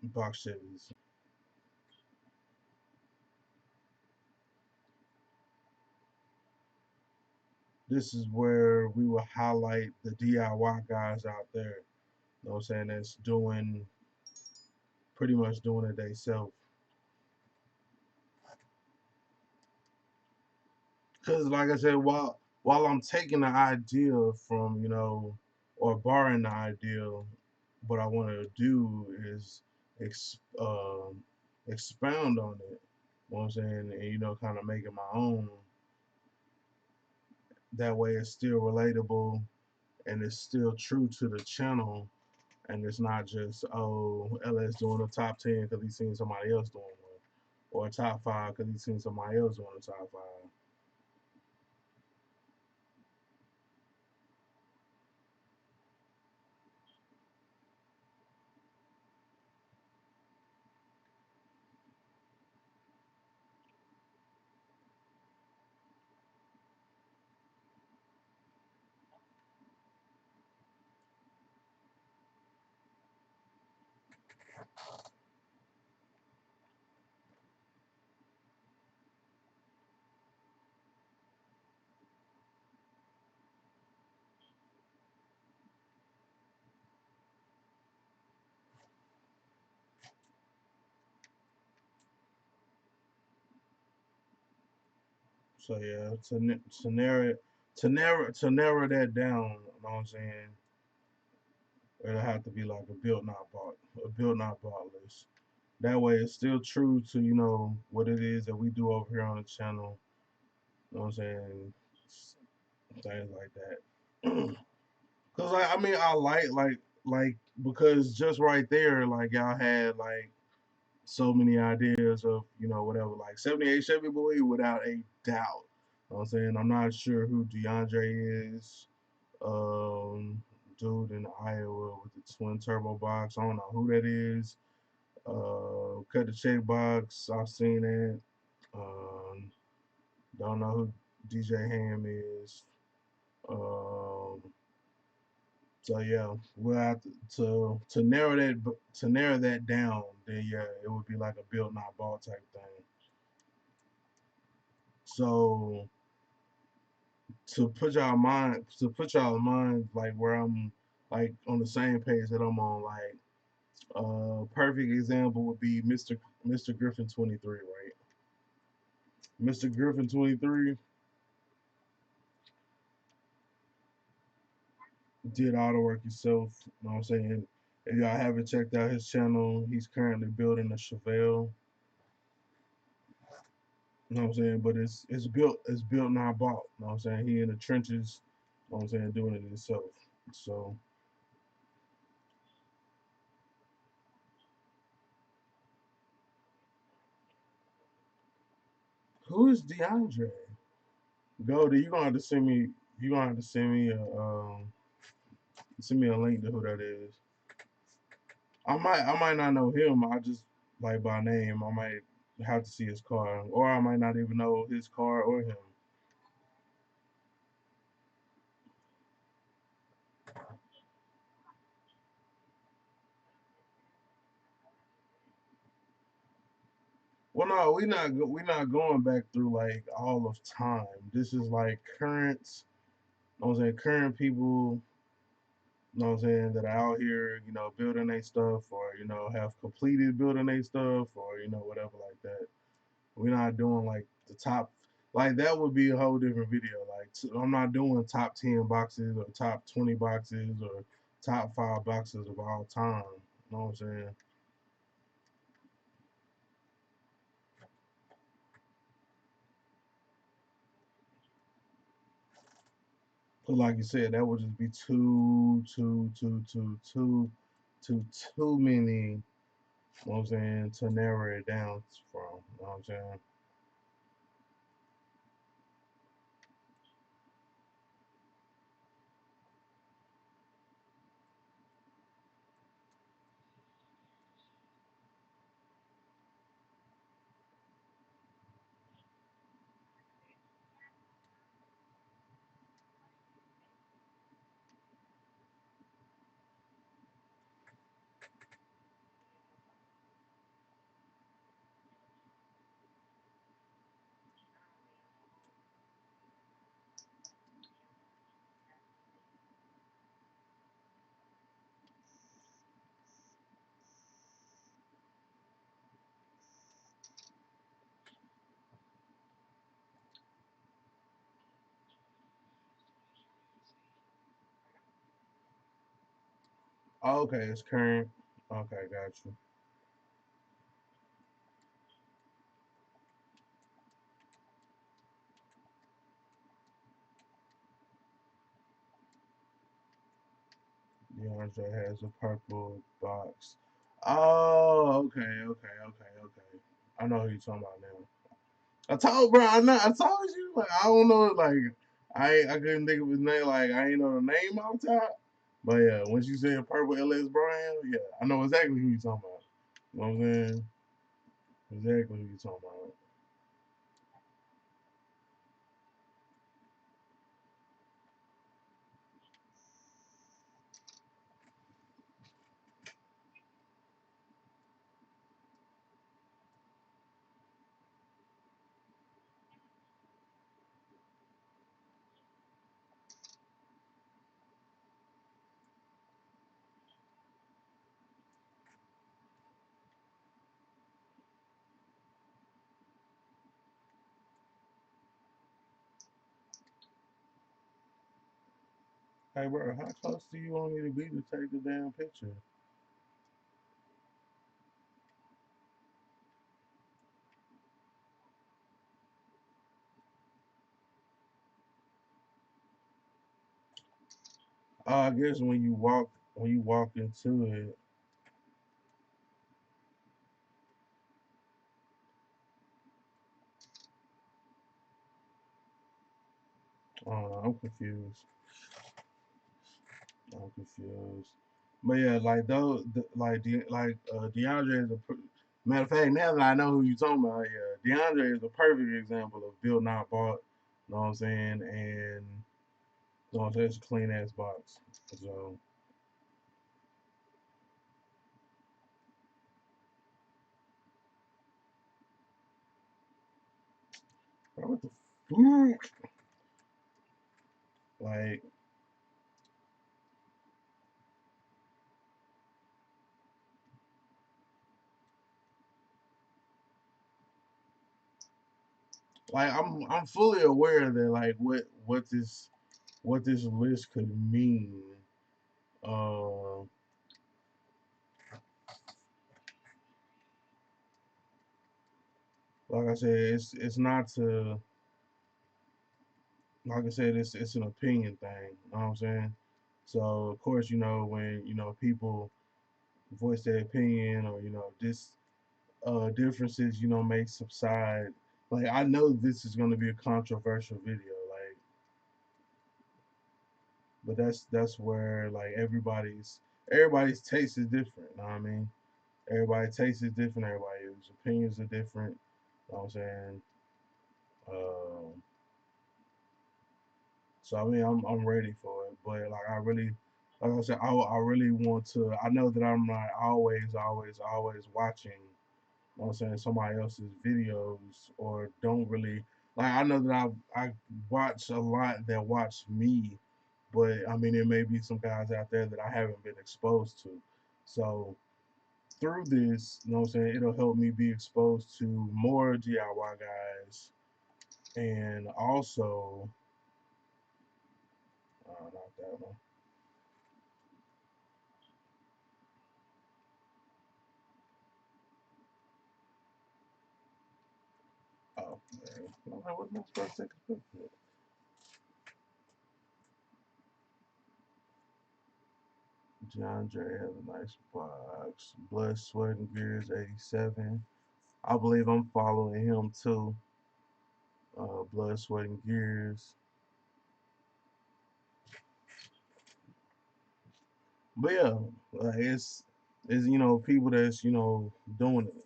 box Chevys. This is where we will highlight the DIY guys out there. You know what I'm saying? That's doing pretty much doing it themselves. Because like I said, while I'm taking the idea from or borrowing the idea, what I want to do is expound on it. You know what I'm saying? And kind of make it my own. That way, it's still relatable and it's still true to the channel. And it's not just LS doing a top 10 because he's seen somebody else doing one, or a top 5 because he's seen somebody else doing a top 5. So yeah, to narrow that down, you know what I'm saying? It'll have to be like a built not bought list. That way, it's still true to what it is that we do over here on the channel. You know what I'm saying? Things like that. Cause like I mean, I like because just right there, like y'all had like so many ideas of whatever, like 78 Chevy Boy without a doubt. You know what I'm saying? I'm not sure who DeAndre is. Um, Dude in Iowa with the twin turbo box. I don't know who that is. Cut the check box. I've seen it. Um, don't know who DJ Ham is. Um, so yeah, we'll have to narrow that down. Then yeah, it would be like a built not bought type thing. So to put y'all in mind like where I'm like on the same page that I'm on, like perfect example would be Mr. Griffin 23, right? Mr. Griffin 23 did all the work himself. You know what I'm saying? If y'all haven't checked out his channel, he's currently building a Chevelle. You know what I'm saying? But it's built not bought. You know what I'm saying? He in the trenches, you know what I'm saying, doing it himself. So Who is DeAndre? Goldie, you gonna have to send me. You gonna have to send me a link to who that is. I might not know him. I just like by name. I might have to see his car, or I might not even know his car or him. Well, no, we not going back through like all of time. This is like current. You know what I'm saying, current people. You know what I'm saying, that are out here. Building their stuff, or have completed building their stuff, or whatever like that. We're not doing like the top. Like that would be a whole different video. Like I'm not doing top 10 boxes or top 20 boxes or top 5 boxes of all time. You know what I'm saying? 'Cause like you said, that would just be too many. You know what I'm saying, to narrow it down from. You know what I'm saying? Oh, okay, it's current. Okay, got you. DeAndre has a purple box. Oh, okay, okay, okay, okay. I know who you're talking about now. I told bro, I told you, like I don't know, like I couldn't think of his name, like I ain't know the name off top. But yeah, when you said purple LS Brian, yeah, I know exactly who you talking about. You know what I'm saying? Exactly who you talking about. Hey bro, how close do you want me to be to take the damn picture? I guess when you walk into it, I'm confused. I'm confused. But yeah, like those, DeAndre is matter of fact. Now that I know who you talking about, yeah, DeAndre is a perfect example of built not bought. You know what I'm saying? And you know what I'm saying, it's a clean ass box. So, bro, what the fuck? Like, I'm fully aware that like what this list could mean. Uh, like I said, it's not to like I said, it's an opinion thing. You know what I'm saying? So of course, when people voice their opinion, or this differences may subside. Like I know this is gonna be a controversial video, like, but that's where like everybody's taste is different. You know what I mean? Everybody's taste is different. Everybody's opinions are different. You know what I'm saying? Um, so I mean, I'm ready for it, but like I really, like I said, I really want to. I know that I'm not always watching. You know what I'm saying, somebody else's videos, or don't really like. I know that I watch a lot that watch me, but I mean, there may be some guys out there that I haven't been exposed to. So through this, you know what I'm saying, it'll help me be exposed to more DIY guys, and also, not that one. Oh, man. What am I supposed to take a picture? John Dre has a nice box. Blood, Sweat, and Gears 87. I believe I'm following him too. Blood, Sweat, and Gears. But yeah, it's people that's doing it.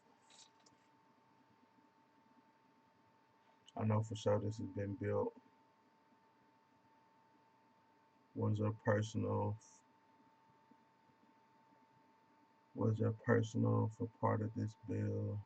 I know for sure this has been built. Was a personal was a personal for part of this bill.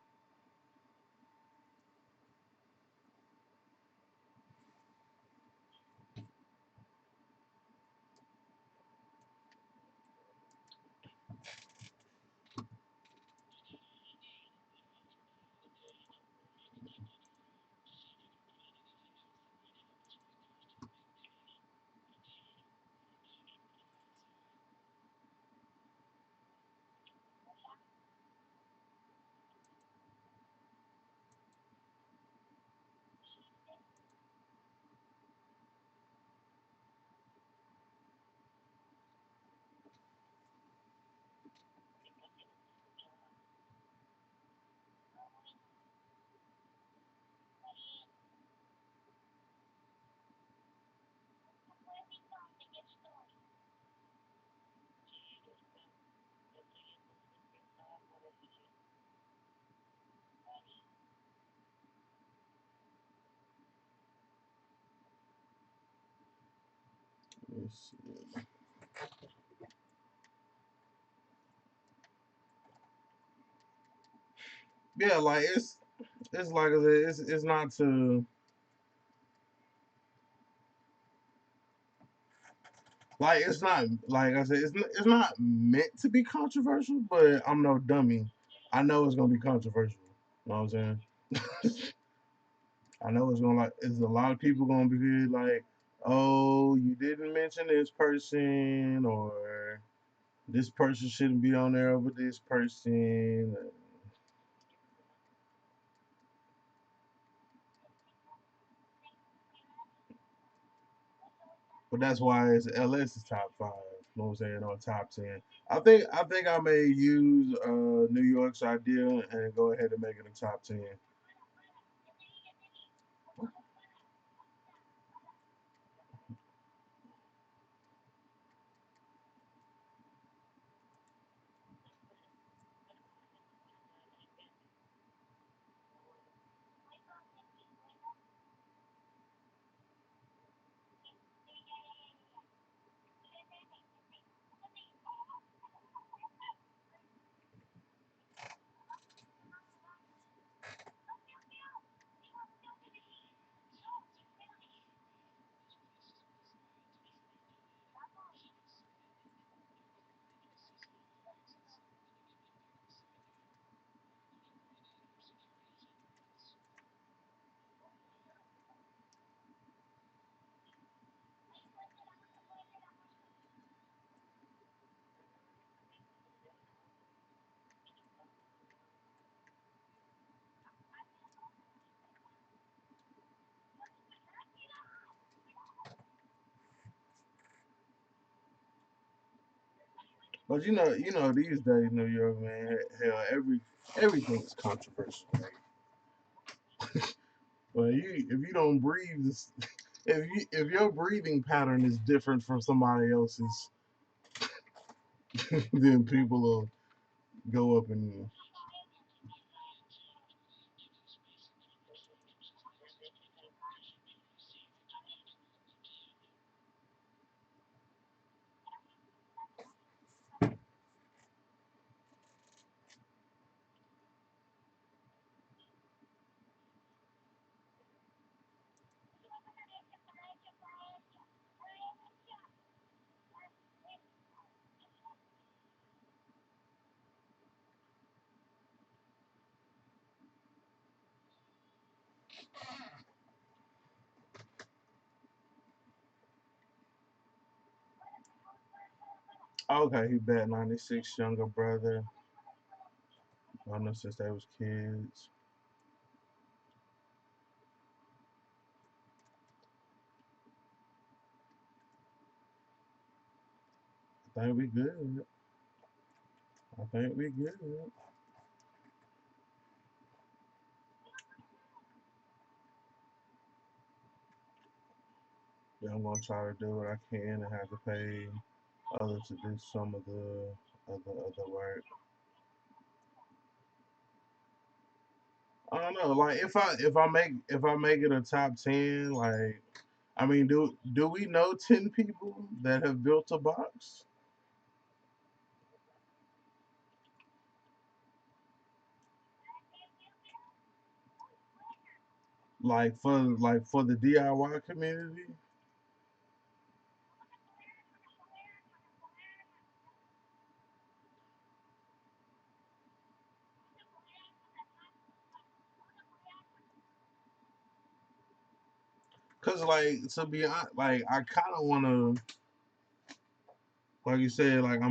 Let's see. Yeah, like it's like I said, it's not to like it's not like I said it's not meant to be controversial, but I'm no dummy. I know it's gonna be controversial. You know what I'm saying? I know it's gonna like it's a lot of people gonna be like, oh, you didn't mention this person, or this person shouldn't be on there over this person. But that's why it's LS is top five. You know what I'm saying? Or top 10. I think I may use New York's idea and go ahead and make it a top 10. But these days, New York, man, hell, everything is controversial. Well, if you don't breathe, if your breathing pattern is different from somebody else's, then people will go up and okay, he bet 96 younger brother. I know since they was kids. I think we good. I think we good. Yeah, I'm gonna try to do what I can and have to pay others to do some of the other work. I don't know. Like if I make it a top 10, like I mean, do we know 10 people that have built a box? Like for the DIY community? Cause like to be honest, like I kind of want to, like you said, like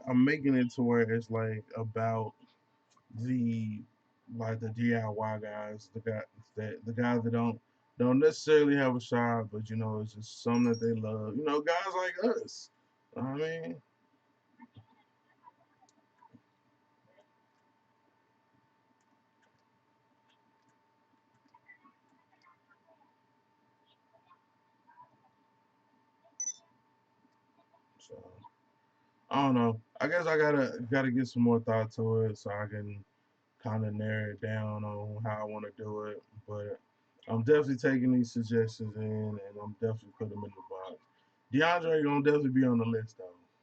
I'm making it to where it's like about the like the DIY guys, the guys that don't necessarily have a shop, but you know it's just something that they love. You know, guys like us. You know what I mean, so I don't know. I guess I gotta get some more thought to it so I can kind of narrow it down on how I want to do it. But I'm definitely taking these suggestions in, and I'm definitely putting them in the box. DeAndre gonna definitely be on the list though,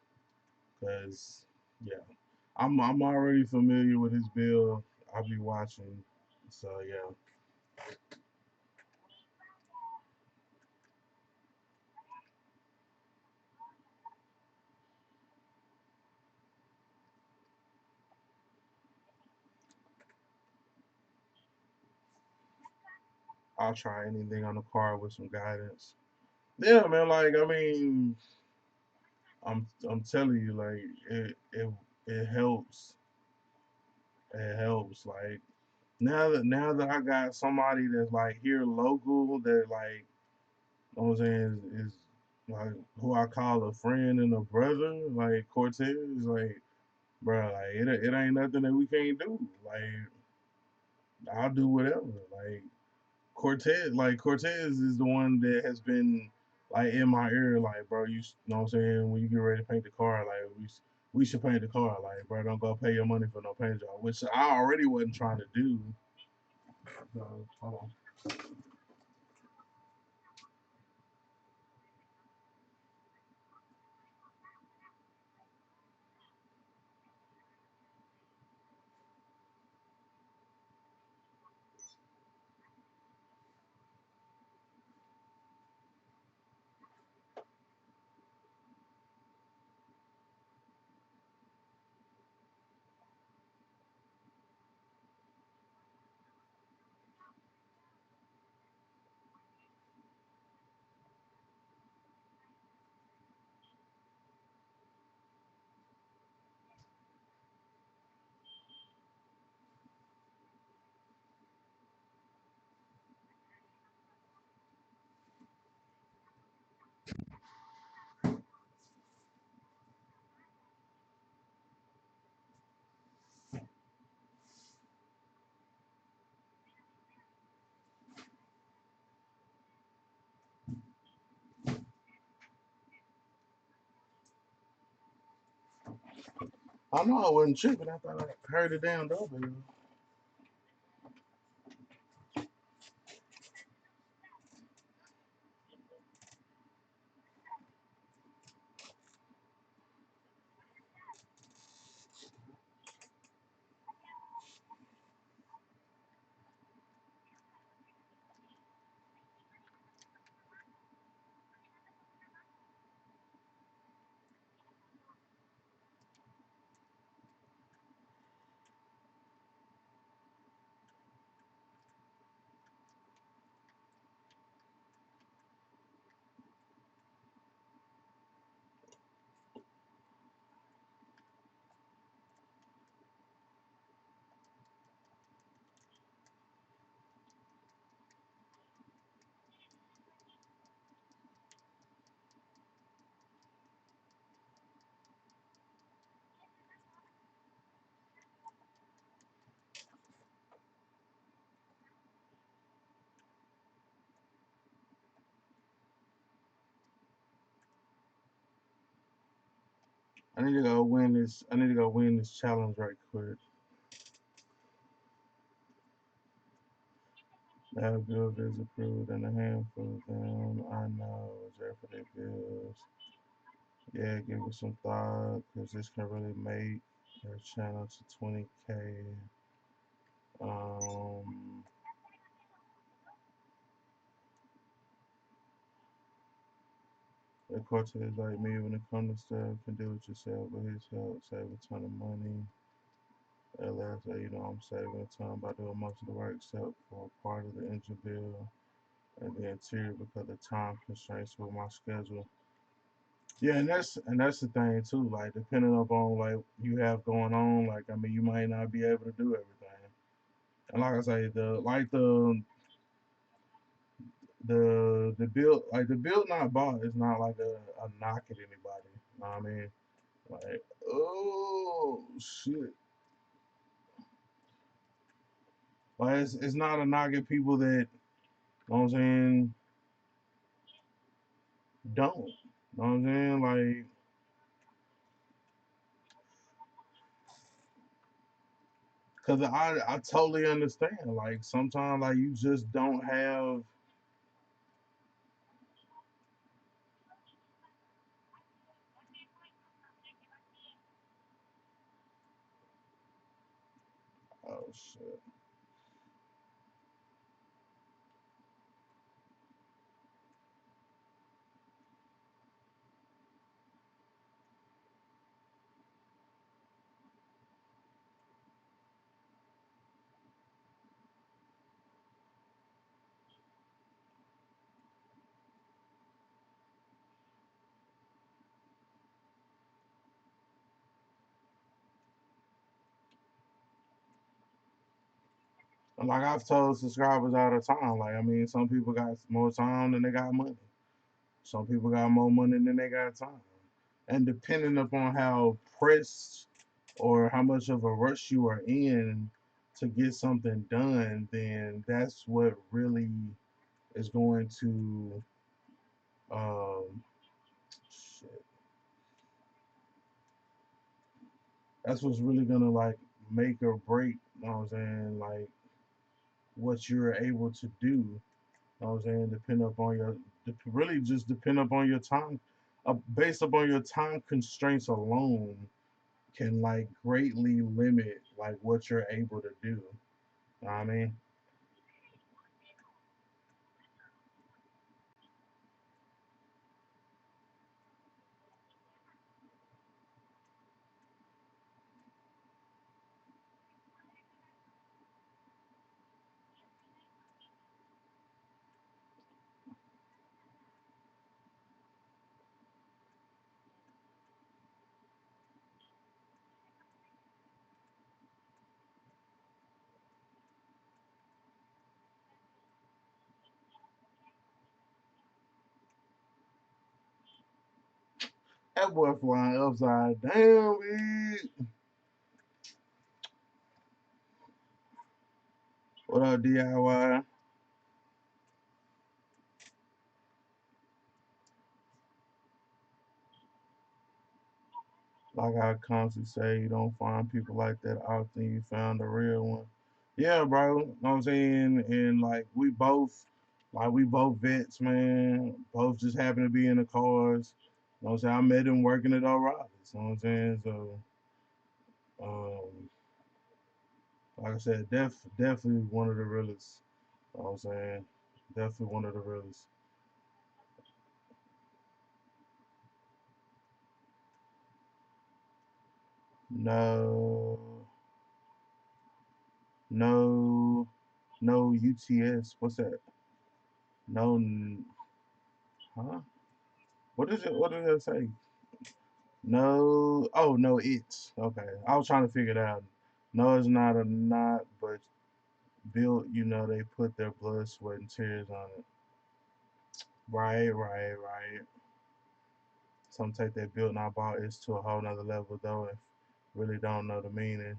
cause yeah, I'm already familiar with his build. I'll be watching, so yeah, I'll try anything on the car with some guidance. Yeah, man. Like I mean, I'm telling you, like it helps. It helps. Like now that I got somebody that's like here local that like you know what I'm saying is like who I call a friend and a brother, like Cortez, like bro, like it ain't nothing that we can't do. Like I'll do whatever. Like Cortez is the one that has been like in my ear, like bro, you know what I'm saying when you get ready to paint the car, like we should paint the car, like bro, don't go pay your money for no paint job, which I already wasn't trying to do. So, hold on. I know I wasn't tripping. I thought I heard the damn doorbell. I need to go win this. I need to go win this challenge right quick. That bill is approved and a handful of them I know is there for their bills. Yeah, give it some thought because this can really make your channel to 20K. Um, of course, it's like me when it comes to stuff, can do it yourself, but his help save a ton of money. At last, you know, I'm saving a ton by doing most of the work except for part of the engine bill and the interior because of time constraints with my schedule. Yeah, and that's the thing too. Like depending upon like you have going on, like I mean, you might not be able to do everything. And like I say, the build like the build not bought is not like a knock at anybody. You know what I mean? Like oh shit, like it's not a knock at people that you know what I'm saying don't. You know what I'm saying? Like, cause I totally understand. Like sometimes like you just don't have. Oh shit. And like I've told subscribers all the time, like I mean, some people got more time than they got money. Some people got more money than they got time. And depending upon how pressed or how much of a rush you are in to get something done, then that's what really is going to um shit. That's what's really gonna like make or break, you know what I'm saying, like what you're able to do. You know what I'm saying? Depend upon your really just depend upon your time, based upon your time constraints alone can like greatly limit like what you're able to do. You know what I mean? That boy flying upside down, man. What up, DIY? Like I constantly say, you don't find people like that often. You found the real one. Yeah, bro. Know what I'm saying? And like we both vets, man. Both just happen to be in the cars. Know what I'm saying? I met him working at O'Reilly's. Know what I'm saying? So, um, like I said, definitely one of the realest. Know what I'm saying? Definitely one of the realest. No, no, no UTS. What's that? No, huh? What is it? What did it say? No. Oh no, it's okay. I was trying to figure it out. No, it's not a knot, but built. You know, they put their blood, sweat, and tears on it. Right, right, right. Some take that built not bought is to a whole nother level though, and really don't know the meaning.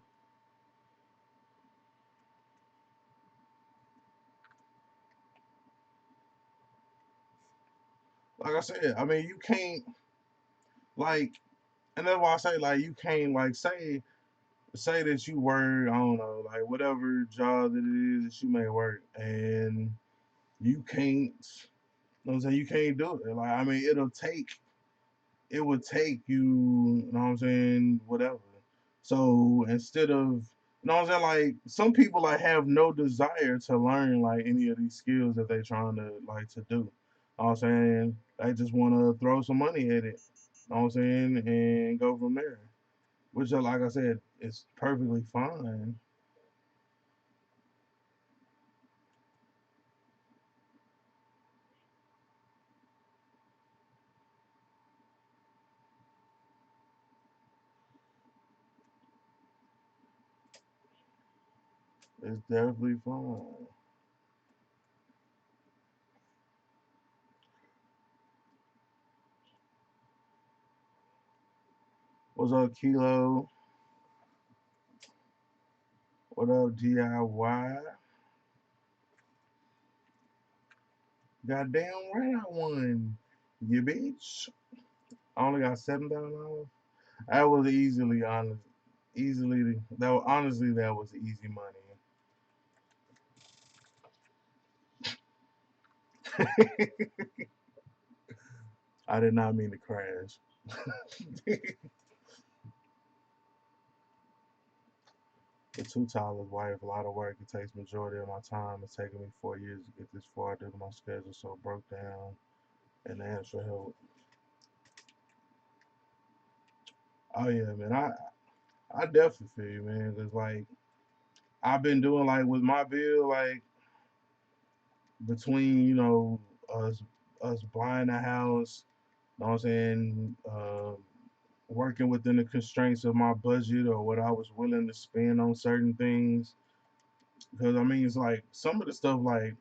Like I said, I mean, you can't like, and that's why I say like you can't like say that you work, I don't know, like whatever job that it is that you may work, and you can't. You know what I'm saying? You can't do it. Like I mean, it would take you. You know what I'm saying? Whatever. So instead of you know what I'm saying, like some people like have no desire to learn like any of these skills that they trying to like to do. You know what I'm saying? They just want to throw some money at it. You know what I'm saying? And go from there. Which, like I said, is perfectly fine. It's definitely fine. What's up, Kilo? What up, DIY? Goddamn right I won. You bitch. I only got $7,000. That was easily honest. Easily that was, honestly that was easy money. I did not mean to crash. The two toddlers wife, a lot of work. It takes majority of my time. It's taken me 4 years to get this far due to my schedule so broke down and asked for help. Oh yeah, man. I definitely feel you, man. Cause like I've been doing like with my bill, like between us us buying a house, you know what I'm saying, working within the constraints of my budget or what I was willing to spend on certain things. Because I mean, it's like some of the stuff, like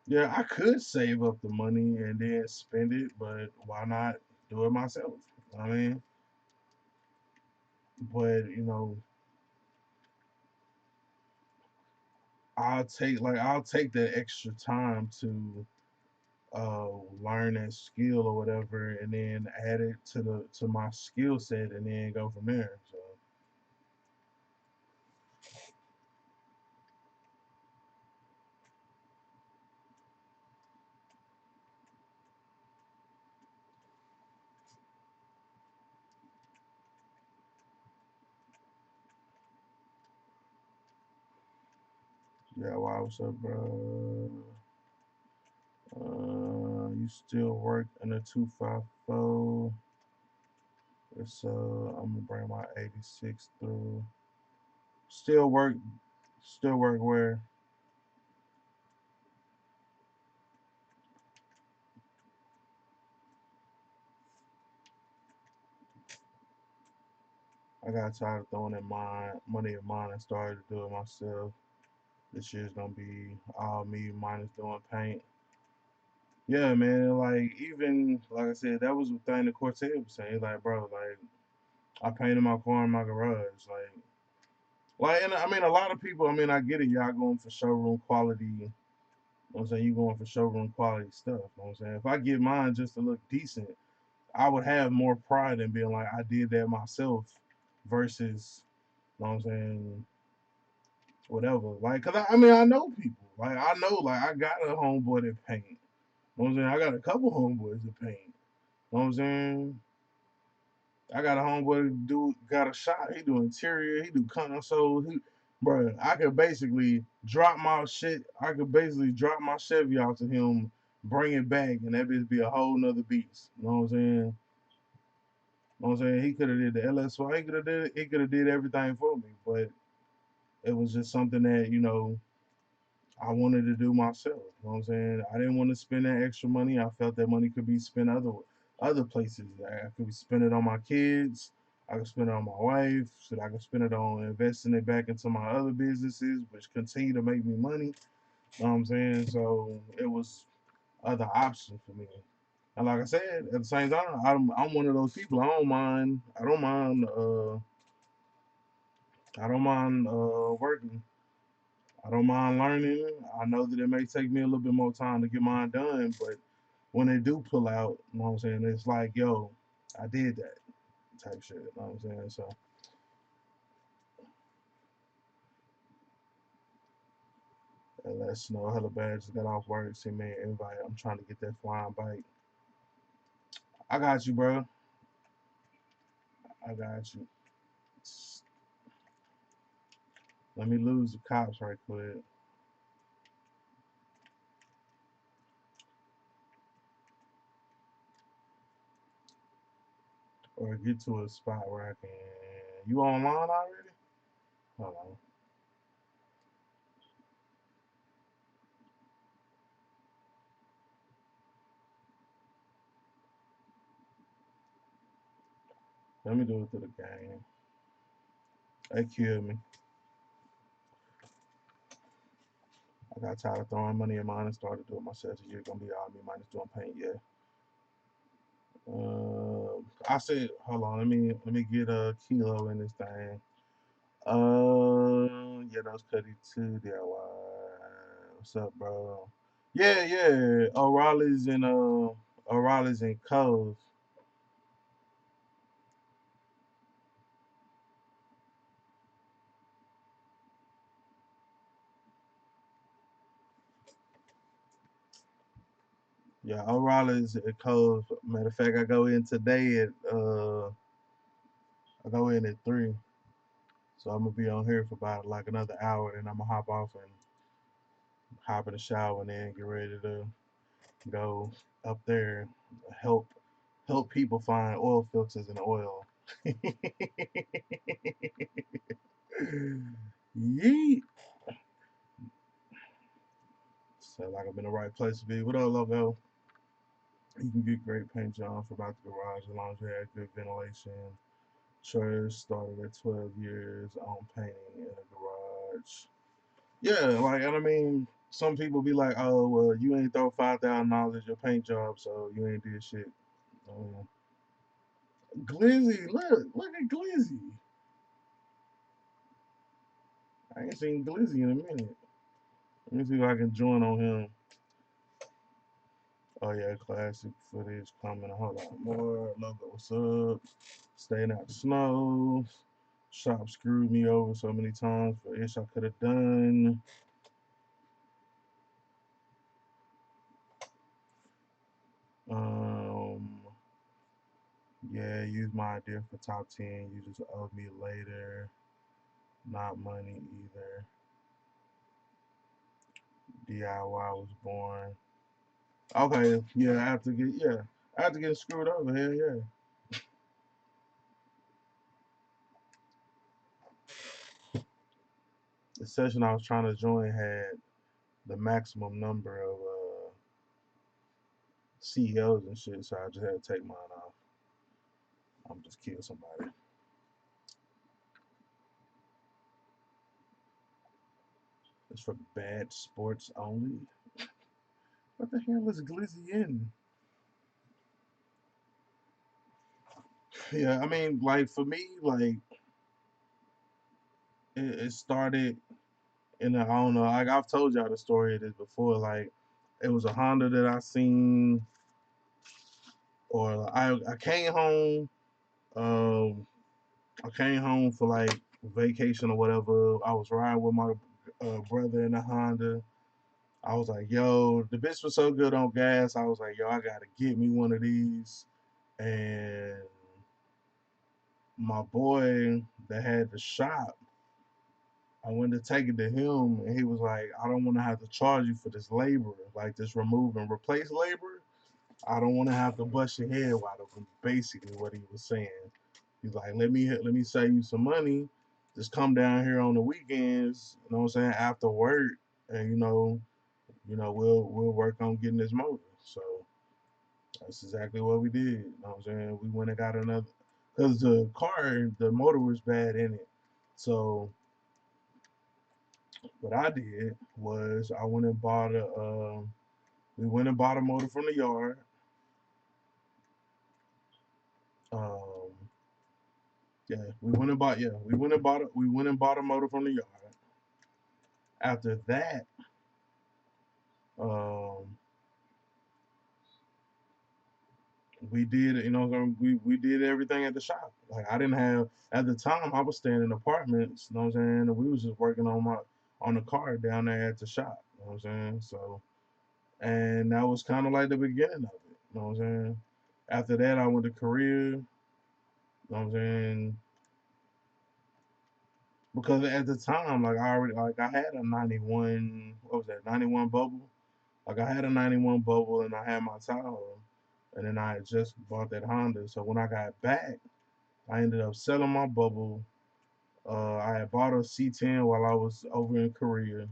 yeah, I could save up the money and then spend it, but why not do it myself? You know what I mean, but I'll take that extra time to uh, learn that skill or whatever, and then add it to my skill set, and then go from there. So yeah, wow, what's up, bro? You still work in a 254? It's I'm gonna bring my 86 through. Still work, still work where I got tired of throwing in money in mine and started to do it myself. This year's gonna be all me minus doing paint. Yeah, man. Like even like I said, that was the thing that Cortez was saying. Like, bro, like I painted my car in my garage. And I mean, a lot of people. I mean, I get it. Y'all going for showroom quality. You know what I'm saying? You going for showroom quality stuff. You know what I'm saying? If I get mine just to look decent, I would have more pride in being like I did that myself versus, you know what I'm saying, whatever. Like, cause I mean I know people. Like I know, like I got a homeboy that paint. You know what I'm saying? I got a couple homeboys that paint. You know what I'm saying? I got a homeboy dude got a shop. He do interior. He do console. Bro, I could basically drop my shit. I could basically drop my Chevy out to him, bring it back, and that bitch be a whole nother beast. You know what I'm saying? You know what I'm saying? He could have did the LSY. He could have did. He could have did everything for me, but it was just something that I wanted to do myself. You know what I'm saying? I didn't want to spend that extra money. I felt that money could be spent other places. I could spend it on my kids. I could spend it on my wife. So I could spend it on investing it back into my other businesses, which continue to make me money. You know what I'm saying? So it was other options for me. And like I said, at the same time, I'm one of those people. I don't mind. I don't mind. I don't mind working. I don't mind learning. I know that it may take me a little bit more time to get mine done, but when they do pull out, you know what I'm saying, it's like, yo, I did that type shit. You know what I'm saying? So let Snow hella bad. Just got off work. See me an invite. I'm trying to get that flying bike. I got you, bro. I got you. Let me lose the cops right quick. Or get to a spot where I can. You online already? Hold on. Let me do it through the game. They killed me. I got tired of throwing money in mine and started doing myself. You're gonna be all me minus doing paint, yeah. I said, hold on, let me get a kilo in this thing. Yeah, that was Cuddy too. What's up, bro? Yeah, yeah. O'Reilly's in Cove. Yeah, O'Reilly's at Cove. Matter of fact, I go in at 3. So I'm gonna be on here for about like another hour, and I'm gonna hop off and hop in the shower and then get ready to go up there, help help people find oil filters and oil. Yeet. So like I'm in the right place to be. What up, logo? You can get great paint jobs for about the garage as long as you have good ventilation. Church started at 12 years on painting in a garage. Yeah, like, and I mean, some people be like, "Oh, well, you ain't throw $5,000 at your paint job, so you ain't did shit." Glizzy, look at Glizzy. I ain't seen Glizzy in a minute. Let me see if I can join on him. Oh yeah, classic footage coming. Hold on, more logo. What's up? Staying out the snow. Shop screwed me over so many times for ish I could have done. Um, yeah, use my idea for top 10. You just owe me later. Not money either. DIY was born. Okay, yeah, after getting screwed over, hell yeah. The session I was trying to join had the maximum number of CEOs and shit, so I just had to take mine off. I'm just kill somebody. It's for bad sports only. What the hell is Glizzy in? Yeah, I mean, like for me, like it started in I don't know. Like I've told y'all the story of this before. Like it was a Honda that I seen. or I came home. Um, I came home for like vacation or whatever. I was riding with my brother in the Honda. I was like, yo, the bitch was so good on gas. I was like, yo, I gotta get me one of these. And my boy that had the shop, I went to take it to him, and he was like, I don't want to have to charge you for this labor, like this remove and replace labor. I don't want to have to bust your head wide open. Basically, what he was saying. He's like, let me save you some money. Just come down here on the weekends. You know what I'm saying? After work, and we'll work on getting this motor. So that's exactly what we did. You know what I'm saying? We went and got another, because the motor was bad in it. So what I did was I went and bought we went and bought a motor from the yard. Um, we went and bought a motor from the yard. After that, um, we did, we did everything at the shop. Like I didn't have at the time I was staying in apartments, you know what I'm saying? And we was just working on the car down there at the shop, you know what I'm saying? So and that was kind of like the beginning of it, you know what I'm saying? After that I went to Korea, you know what I'm saying? Because at the time, like I already like I had a 91, what was that, 91 bubble? Like I had a 91 bubble and I had my Tahoe, and then I had just bought that Honda. So when I got back, I ended up selling my bubble. I had bought a C10 while I was over in Korea,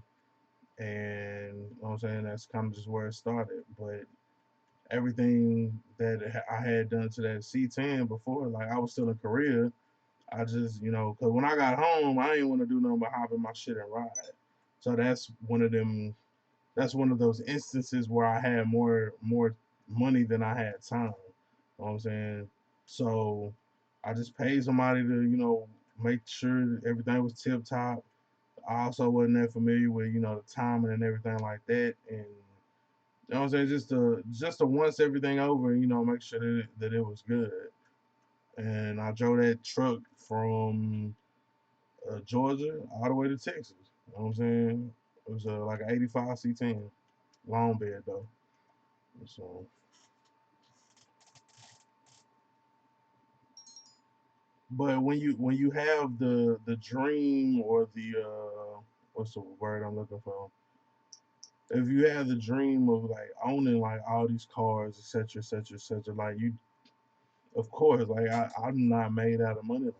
and you know what I'm saying, that's kind of just where it started. But everything that I had done to that C10 before, like I was still in Korea, I just, because when I got home, I didn't want to do nothing but hop in my shit and ride. So that's one of them. That's one of those instances where I had more money than I had time. You know what I'm saying? So I just paid somebody to, make sure everything was tip top. I also wasn't that familiar with, the timing and everything like that. And you know what I'm saying? Just to once everything over, make sure that it was good. And I drove that truck from Georgia all the way to Texas. You know what I'm saying? It was like an 85 C10, long bed though. So, but when you have the dream or the what's the word I'm looking for? If you have the dream of like owning like all these cars, etc., etc., etc., like you, of course, like I'm not made out of money like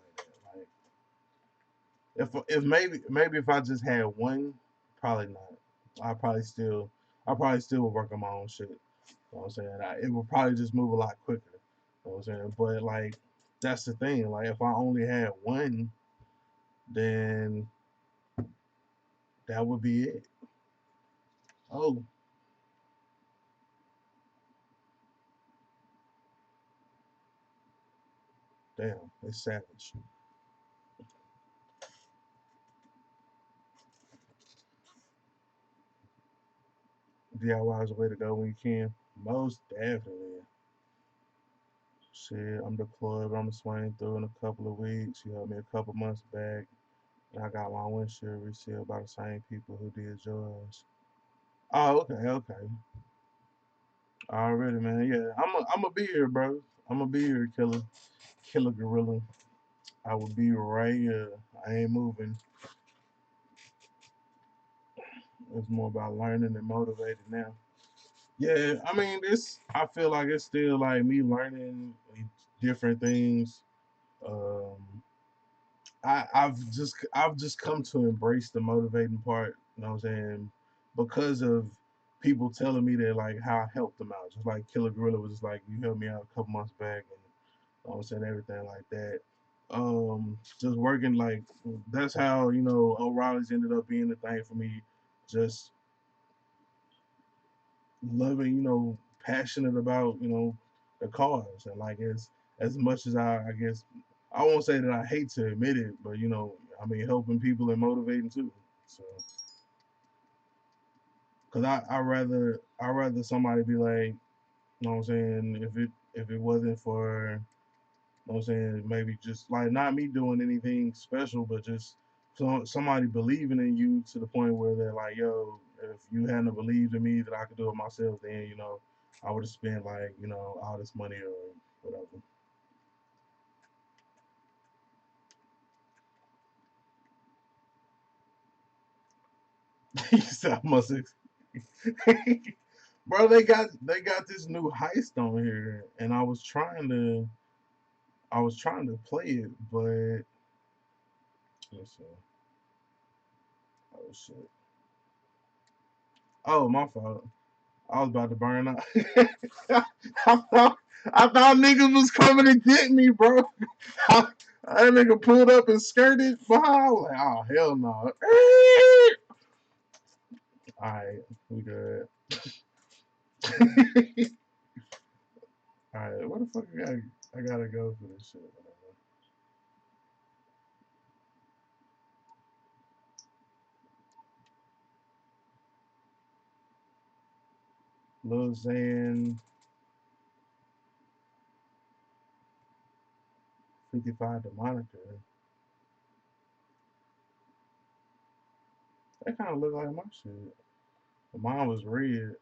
that. Like if maybe if I just had one, probably not. I probably still I probably still would work on my own shit. You know what I'm saying? It would probably just move a lot quicker. You know what I'm saying? But like that's the thing. Like if I only had one, then that would be it. Oh, damn, it's savage. DIY is the way to go when you can. Most definitely. Shit, I'm deployed, but I'm gonna swing through in a couple of weeks. You helped me a couple months back. And I got my windshield resealed by the same people who did yours. Oh, okay, okay. Already, man. Yeah, I'm a be here, bro. I'm gonna be here, killer gorilla. I will be right here. I ain't moving. It's more about learning and motivated now. Yeah, I mean, this. I feel like it's still like me learning different things. Um, I've just come to embrace the motivating part. You know what I'm saying? Because of people telling me that like how I helped them out. Just like Killer Gorilla was just like you helped me out a couple months back, and you know what I'm saying, everything like that. Just working like that's how O'Reilly's ended up being the thing for me. Just loving, passionate about, the cause. And like as much as I guess I won't say that I hate to admit it, but I mean helping people and motivating too. So because I rather somebody be like, you know what I'm saying, if it wasn't for, you know what I'm saying, maybe just like not me doing anything special, but just somebody believing in you to the point where they're like, yo, if you hadn't believed in me that I could do it myself, then I would have spent like all this money or whatever. He said, I must. Bro, they got this new heist on here, and I was trying to play it, but let's see. Oh shit. Oh, my fault. I was about to burn up. I thought I thought niggas was coming to get me, bro. That nigga pulled up and skirted behind. I was like, oh hell no. Alright, we good. Alright, what the fuck I gotta go for this shit. Lil Xan 55 the moniker. That kinda look like my shit. But mine was red.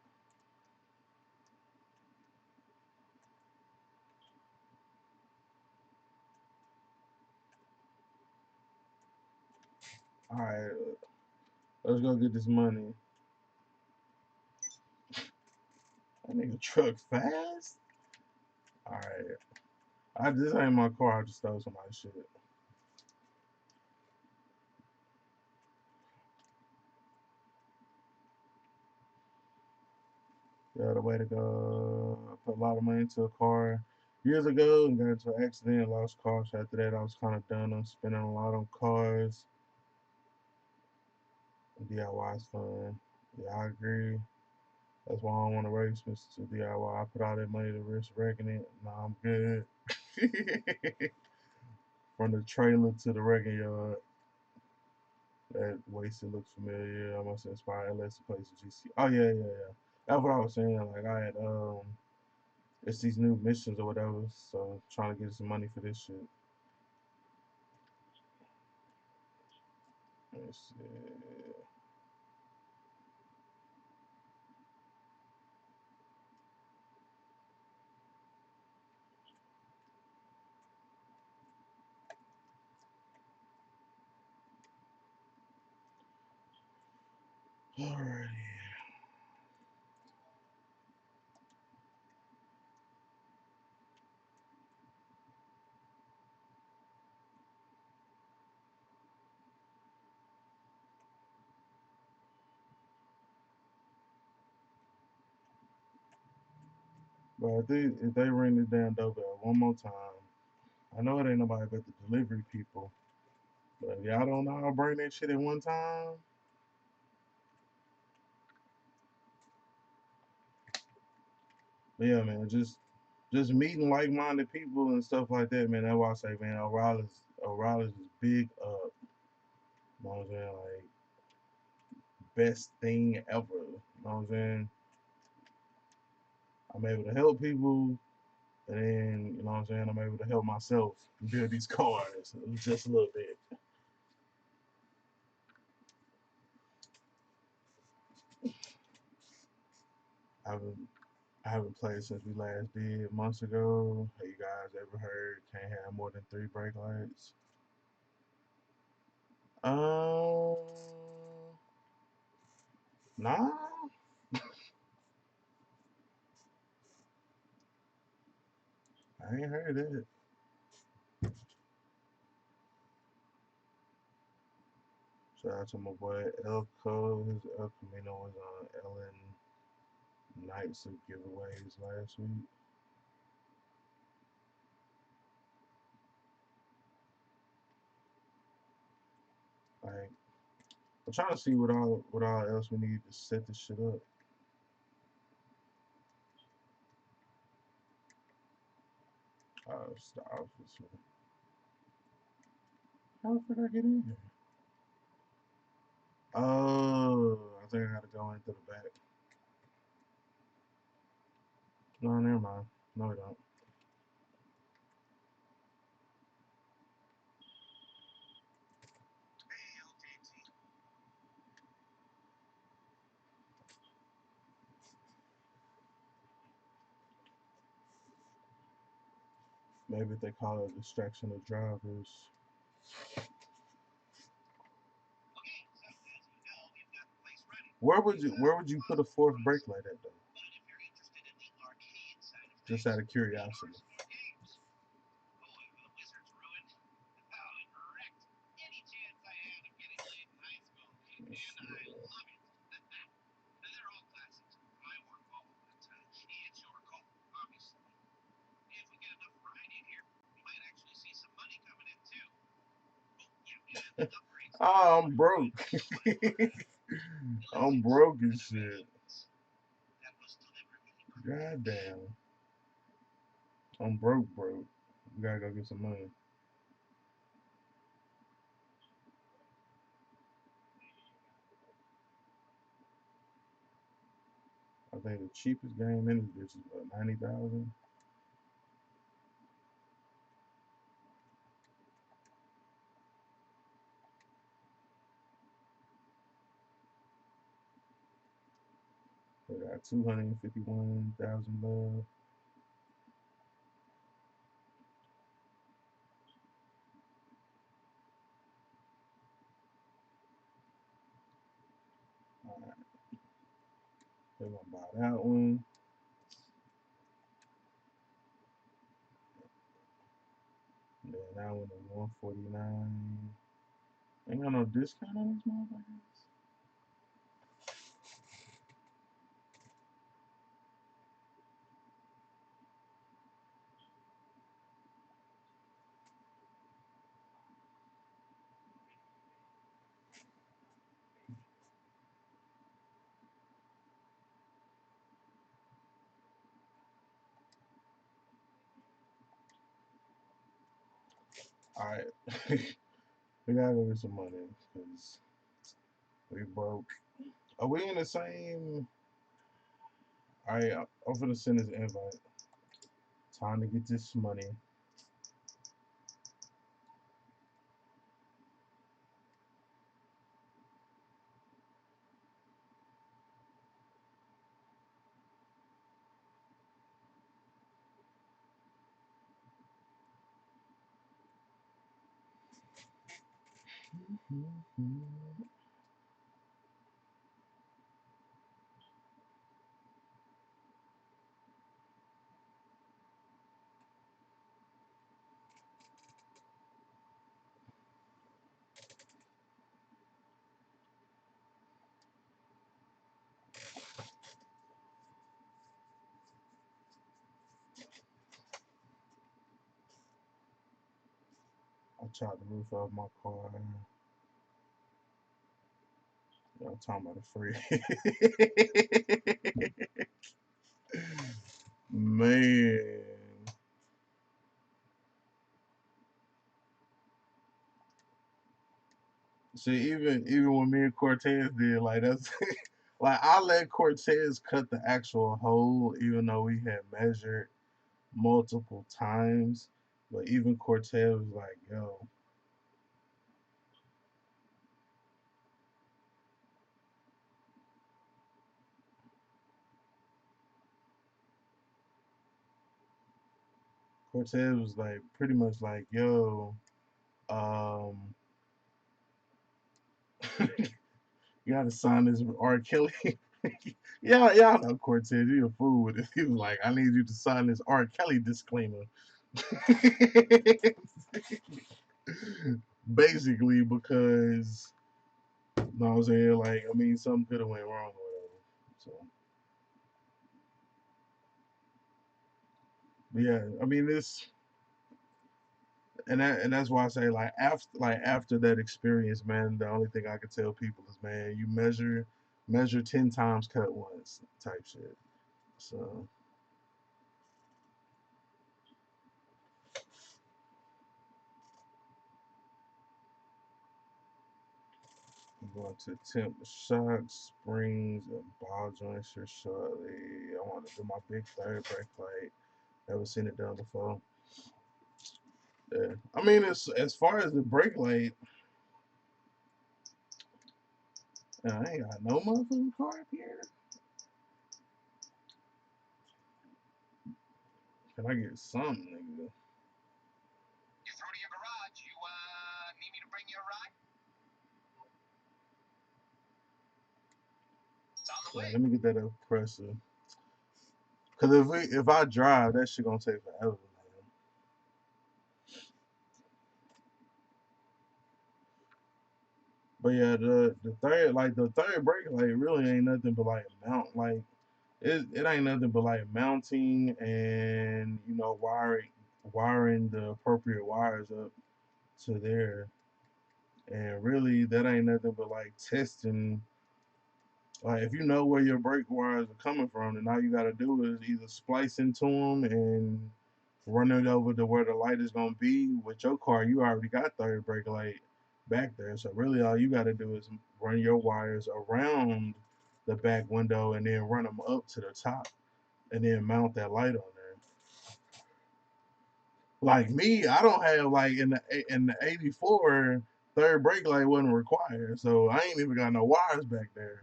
Alright, let's go get this money. That nigga truck fast? Alright. This ain't my car, I just stole somebody's shit. Yeah, the way to go. I put a lot of money into a car years ago and got into an accident, lost cars. After that, I was kind of done on spending a lot on cars. DIY is fun. Yeah, I agree. That's why I don't want to race Mr. DIY. I put all that money to risk wrecking it. Nah, I'm good. From the trailer to the wrecking yard. That wasted looks familiar. I must inspire LS to play some GC. Oh yeah, yeah, yeah. That's what I was saying. Like I had it's these new missions or whatever. So trying to get some money for this shit. Let's see. Alrighty. But if they ring this damn doorbell one more time, I know it ain't nobody but the delivery people. But if y'all don't know how to bring that shit at one time, but yeah, man, just meeting like-minded people and stuff like that, man. That's why I say, man, O'Reilly's is big up. You know what I'm saying? Like best thing ever. You know what I'm saying? I'm able to help people, and then you know what I'm saying. I'm able to help myself build these cars just a little bit. I haven't I haven't played since we last did months ago. Have you guys ever heard can't have more than 3 brake lights? Um, nah, I ain't heard it. Shout out to my boy Elko. His El Camino was on Ellen Nights of giveaways last week. Like, I'm trying to see what all else we need to set this shit up. It's the office. How the fuck I get in here? Oh, I think I gotta go in through the back. No, never mind. No, we don't. Maybe if they call it distraction of drivers. Where would you put a fourth brake light at though? Just out of curiosity. Oh, I'm broke. I'm broke as shit. God damn. I'm broke, broke. We gotta go get some money. I think the cheapest game in this bitch is about 90,000. They got 251,000 love. Alright, they're gonna buy that one. And then that one is 149. Ain't got no discount on these motherfuckers. Alright. We gotta go get some money because we broke. Are we in the same? Alright, I'm gonna send this invite. Time to get this money. I chopped the roof off my car. Y'all talking about a free. Man. See, even when me and Cortez did, like that's like I let Cortez cut the actual hole, even though we had measured multiple times. But even Cortez was like, yo, Cortez was like pretty much like, yo, um, you gotta sign this with R. Kelly. Y'all know Cortez, you a fool with it. He was like, I need you to sign this R. Kelly disclaimer. Basically, because you know what I'm saying, like, I mean, something could have went wrong or whatever. So, but yeah, I mean, this and that's why I say like after that experience, man, the only thing I could tell people is, man, you measure 10 times, cut once, type shit. So I'm going to temp the shocks, springs, and ball joints here shortly. I want to do my big third brake light. Never seen it done before. Yeah. I mean, as far as the brake light, I ain't got no motherfucking car up here. Can I get something, nigga? let me get that compressor. Cause if I drive, that shit gonna take forever, man. But yeah, the third brake light really ain't nothing but like it ain't nothing but like mounting and wiring the appropriate wires up to there, and really that ain't nothing but like testing. Like if you know where your brake wires are coming from, then all you gotta do is either splice into them and run it over to where the light is gonna be. With your car, you already got third brake light back there, so really all you gotta do is run your wires around the back window and then run them up to the top and then mount that light on there. Like me, I don't have like in the '84 third brake light wasn't required, so I ain't even got no wires back there.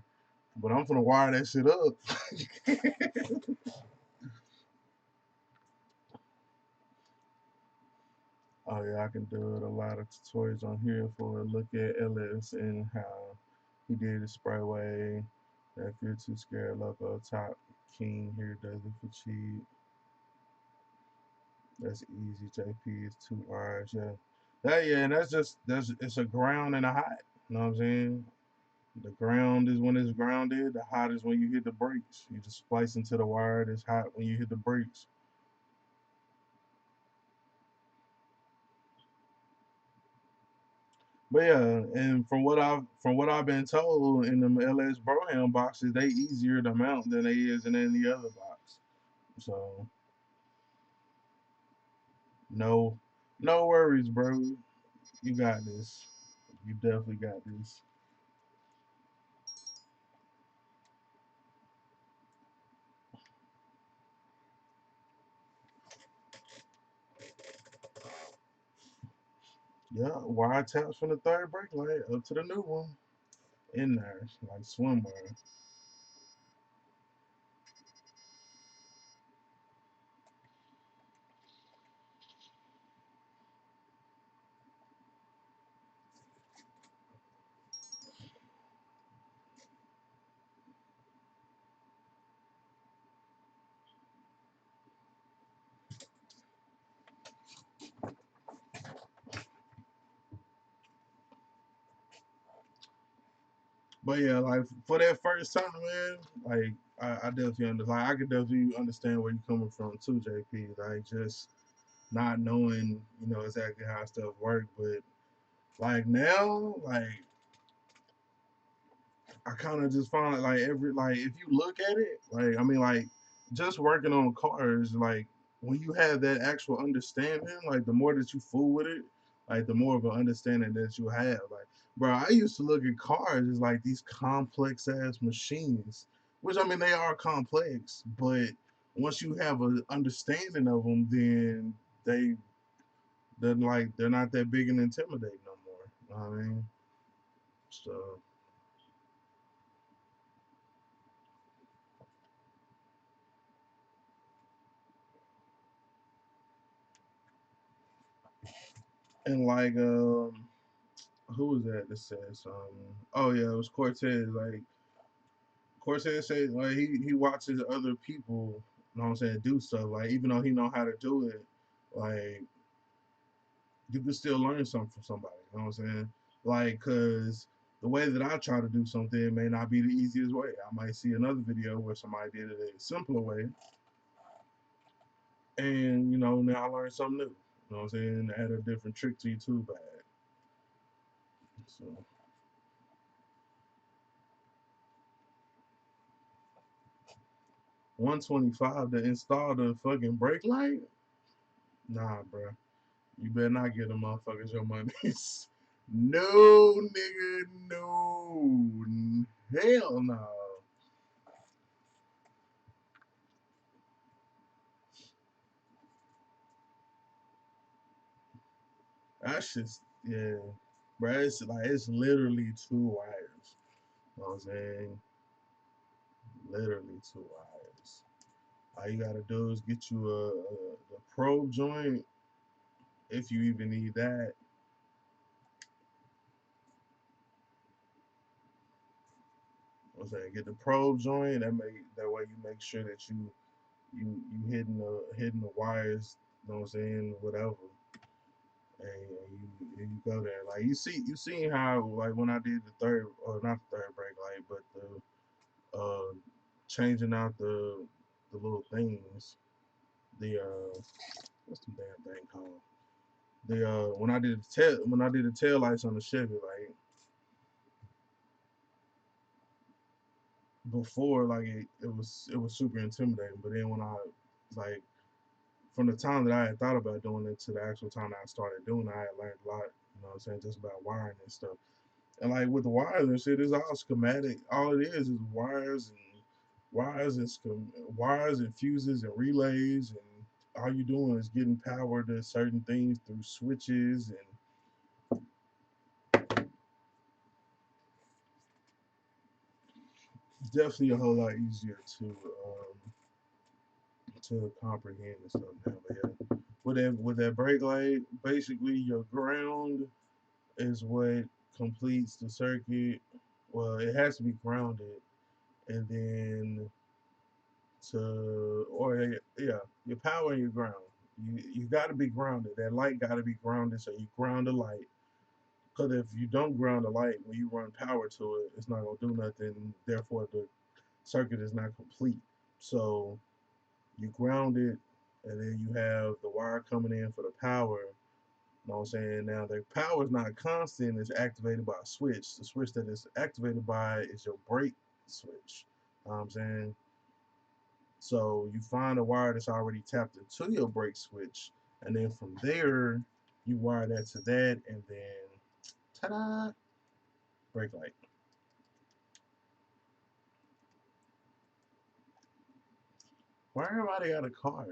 But I'm gonna wire that shit up. Oh yeah, I can do it. A lot of tutorials on here for a look at Ellis and how he did his sprayway. If you're too scared, loco top king here does it for cheap. That's easy. JP is 2 hours. Yeah, and that's it's a ground and a hot. You know what I'm saying? The ground is when it's grounded. The hot is when you hit the brakes. You just splice into the wire. It's hot when you hit the brakes. But yeah, and from what I've been told in the LS Broham boxes, they easier to mount than they is in any other box. So no, no worries, bro. You got this. You definitely got this. Yeah, wire taps from the third brake light up to the new one in there, like swimwear. But yeah, like for that first time, man, like I definitely understand. Like I could definitely understand where you're coming from too, JP. Like just not knowing, exactly how stuff works. But like now, like I kind of just find it like if you look at it, like I mean, like just working on cars, like when you have that actual understanding, like the more that you fool with it, like the more of an understanding that you have. Like, bro, I used to look at cars as like these complex ass machines, which I mean they are complex, but once you have an understanding of them, then they they're not that big and intimidating no more. You know what I mean? So and who was that says oh yeah, it was Cortez. Like Cortez said like he watches other people, you know what I'm saying, do stuff. Like even though he know how to do it, like you can still learn something from somebody, you know what I'm saying? Like cause the way that I try to do something may not be the easiest way. I might see another video where somebody did it a simpler way and now I learned something new. You know what I'm saying? Add a different trick to your tool bag. So 125 to install the fucking brake light? Nah, bro. You better not give them motherfuckers your money. No, nigga, no. Hell no. That's just, yeah. Bro, it's literally two wires. You know what I'm saying? Literally two wires. All you gotta do is get you the probe joint, if you even need that. I'm saying get the probe joint. That way you make sure that you hitting the wires. You know what I'm saying? Whatever, and you go there. Like you seen how like when I did the third or not the third brake light, but the changing out the little things. The what's the damn thing called? The when I did the tail lights on the Chevy, like before, like it was super intimidating. But then when I like from the time that I had thought about doing it to the actual time that I started doing it, I had learned a lot. You know what I'm saying? Just about wiring and stuff. And like with the wires and shit, it's all schematic. All it is wires and wires and fuses and relays, and all you doing is getting power to certain things through switches, and definitely a whole lot easier to comprehend and stuff now. But yeah, with that brake light, basically your ground is what completes the circuit. Well, it has to be grounded, and then to or yeah, your power and your ground. You got to be grounded. That light got to be grounded. So you ground the light. Because if you don't ground the light when you run power to it, it's not gonna do nothing. Therefore, the circuit is not complete. So you ground it, and then you have the wire coming in for the power. You know what I'm saying? Now the power is not constant, it's activated by a switch. The switch that is activated by is your brake switch. You know what I'm saying? So you find a wire that's already tapped into your brake switch, and then from there you wire that to that, and then ta-da, brake light. Why everybody got a car?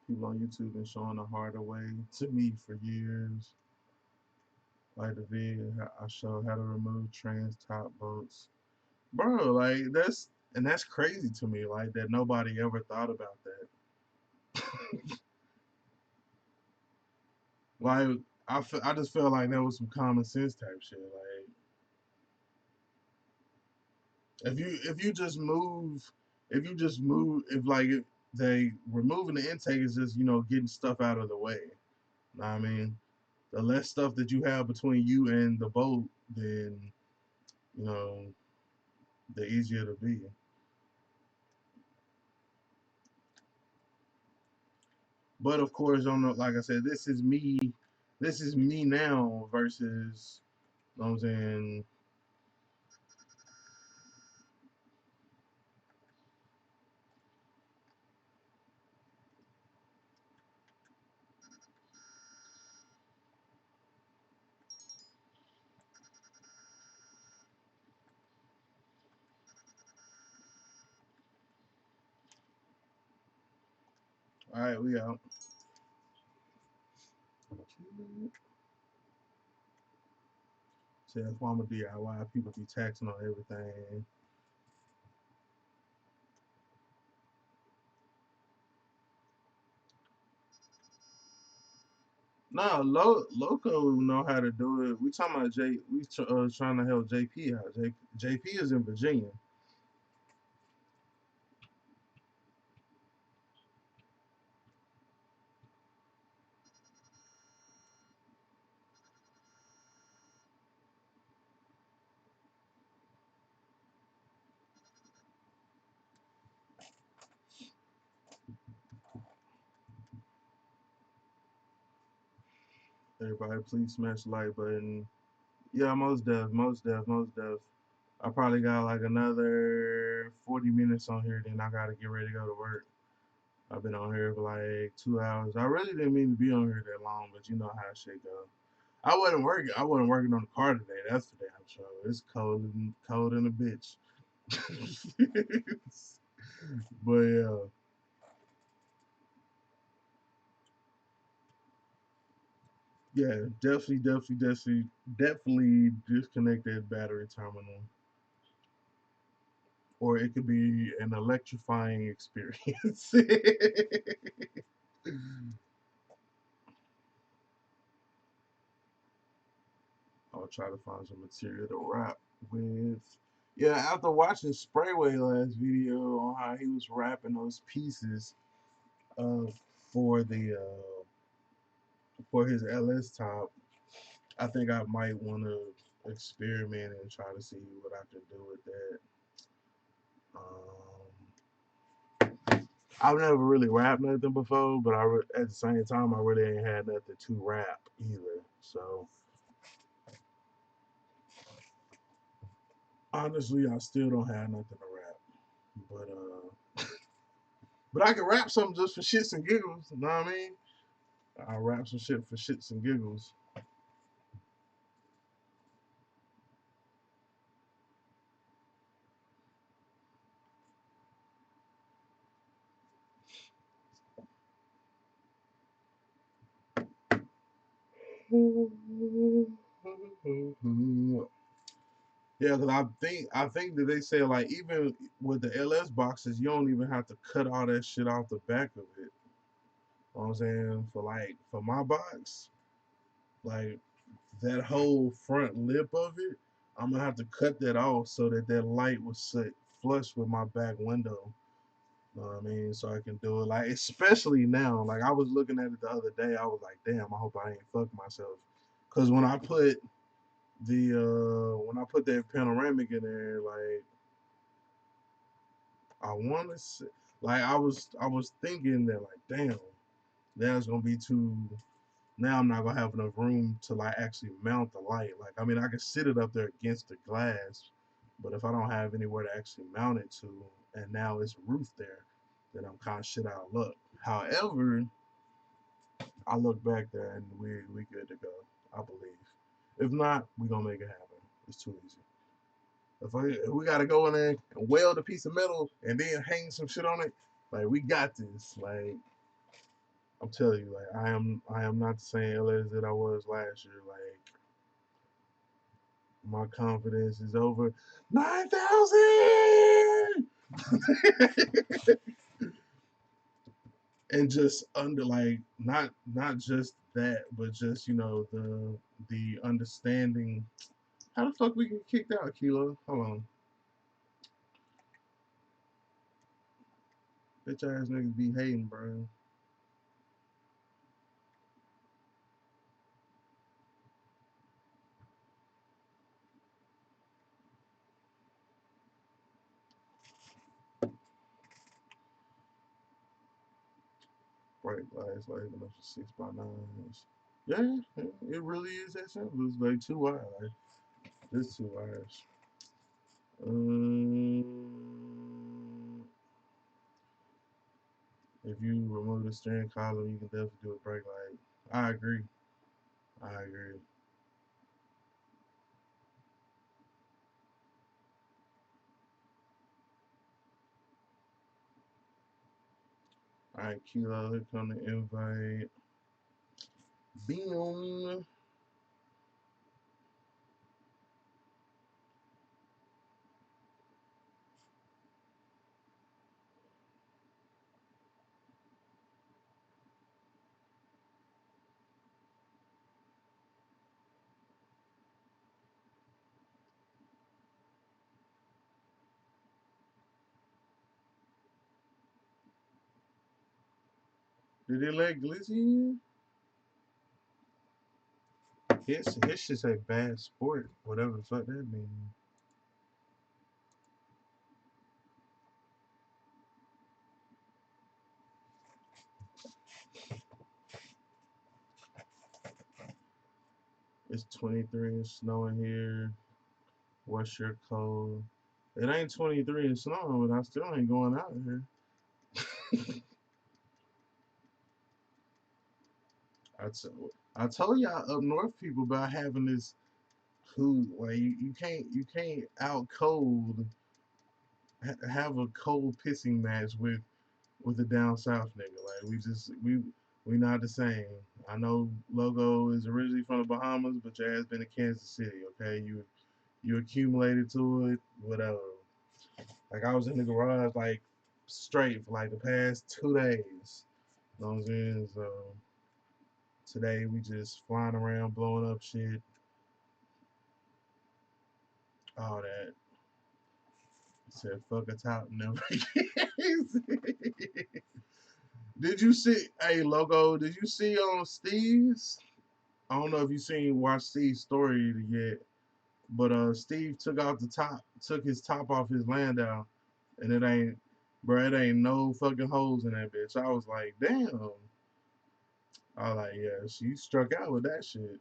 People on YouTube been showing the harder way to me for years. Like the video I showed how to remove trans top bolts. Bro, like that's crazy to me, like that nobody ever thought about that. Like I just felt like that was some common sense type shit. Like if you just move if like they removing the intake is just getting stuff out of the way. Know what I mean, the less stuff that you have between you and the boat, then you know the easier to be. But of course, on the, like I said, this is me now versus, you know what I'm saying. All right, we out. See, that's why I'm a DIY. People be taxing on everything. No, Loco know how to do it. We talking about trying to help JP out. JP is in Virginia. Everybody, please smash the like button. Yeah, most def. I probably got like another 40 minutes on here. Then I gotta get ready to go to work. I've been on here for like 2 hours. I really didn't mean to be on here that long, but you know how shit go. I wasn't working. I wasn't working on the car today. That's the damn show. It's cold in a bitch. But yeah, definitely disconnect that battery terminal, or it could be an electrifying experience. I'll try to find some material to rap with. Yeah, after watching Sprayway last video on how he was rapping those pieces uh, for the for his LS top, I think I might want to experiment and try to see what I can do with that. I've never really rapped nothing before, but at the same time, I really ain't had nothing to rap either. So honestly, I still don't have nothing to rap. But I can rap something just for shits and giggles. You know what I mean? I rap some shit for shits and giggles. Yeah, because I think that they say like even with the LS boxes, you don't even have to cut all that shit off the back of it. You know what I'm saying? For my box, like that whole front lip of it, I'm gonna have to cut that off so that that light will sit flush with my back window. You know what I mean? So I can do it. Like especially now, like I was looking at it the other day, I was like, damn, I hope I ain't fuck myself. Cause when I put that panoramic in there, like I want to say, like I was thinking that like, damn, that's gonna be too. Now I'm not gonna have enough room to like actually mount the light. Like I mean, I can sit it up there against the glass, but if I don't have anywhere to actually mount it to, and now it's roof there, then I'm kind of shit out of luck. However, I look back there and we good to go. I believe. If not, we gonna make it happen. It's too easy. If we gotta go in there and weld a piece of metal and then hang some shit on it, like we got this. Like I'm telling you, like I am not the same LS that I was last year. Like my confidence is over 9,000, and just under like not just that, but just the understanding. How the fuck we get kicked out, Kilo? Hold on, bitch ass niggas be hating, bro. Bright glass, like enough for 6x9s. Yeah, it really is that simple. It's like two wires. Like, this 2 wires. Um, if you remove the steering column, you can definitely do a brake light. I agree. I agree. All right, Kilo, here come the invite. Beam. Did they let Glizzy in? His shit say bad sport, whatever the fuck that means. It's 23 and snowing here. What's your code? It ain't 23 and snowing, but I still ain't going out here. I, t- I told y'all up north people about having this who like you can't out cold have a cold pissing match with a down south nigga. Like we not the same. I know Logo is originally from the Bahamas, but your ass been to Kansas City. Okay, you accumulated to it, whatever. Like I was in the garage like straight for like the past 2 days. You know what I'm saying? So today we just flying around, blowing up shit, all that. Said fuck a top, never Did you see? Hey, logo. Did you see on Steve's? I don't know if you seen watch Steve's story yet, but Steve took out the top, took his top off his Landau, and it ain't, bro, it ain't no fucking holes in that bitch. I was like, damn. I was like, yeah, she struck out with that shit.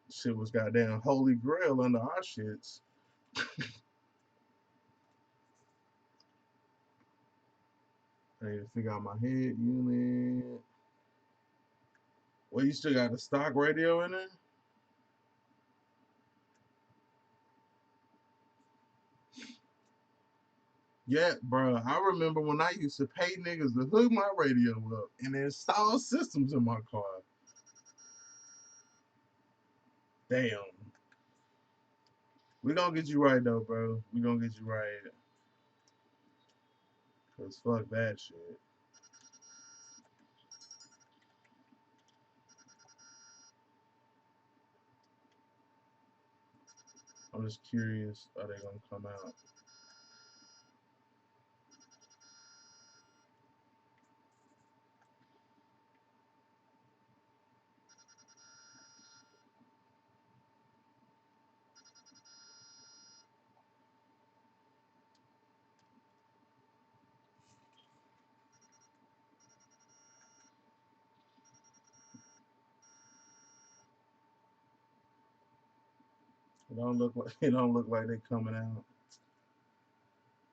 Shit was goddamn holy grail under our shits. I need to figure out my head unit. Well, you still got the stock radio in there? Yeah, bro. I remember when I used to pay niggas to hook my radio up and install systems in my car. Damn. We gonna get you right though, bro. We gonna get you right. Cause fuck that shit. I'm just curious, are they gonna come out? It don't look like it don't look like they coming out.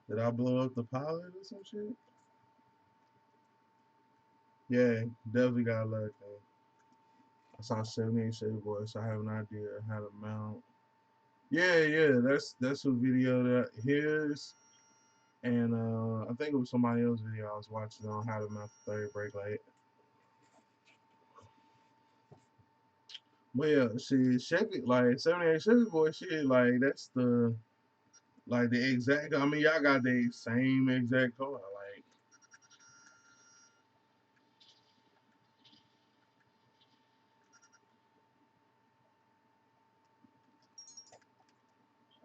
Did I blow up the pilot or some shit? Yeah, definitely got lucky. I saw 78 Shady Boy, so I have an idea how to mount. Yeah, yeah, that's a video that his and I think it was somebody else's video I was watching on how to mount the third brake light. But yeah, shit, Chevy like 78 Chevy Boy shit, like that's the like the exact. I mean, y'all got the same exact car, like.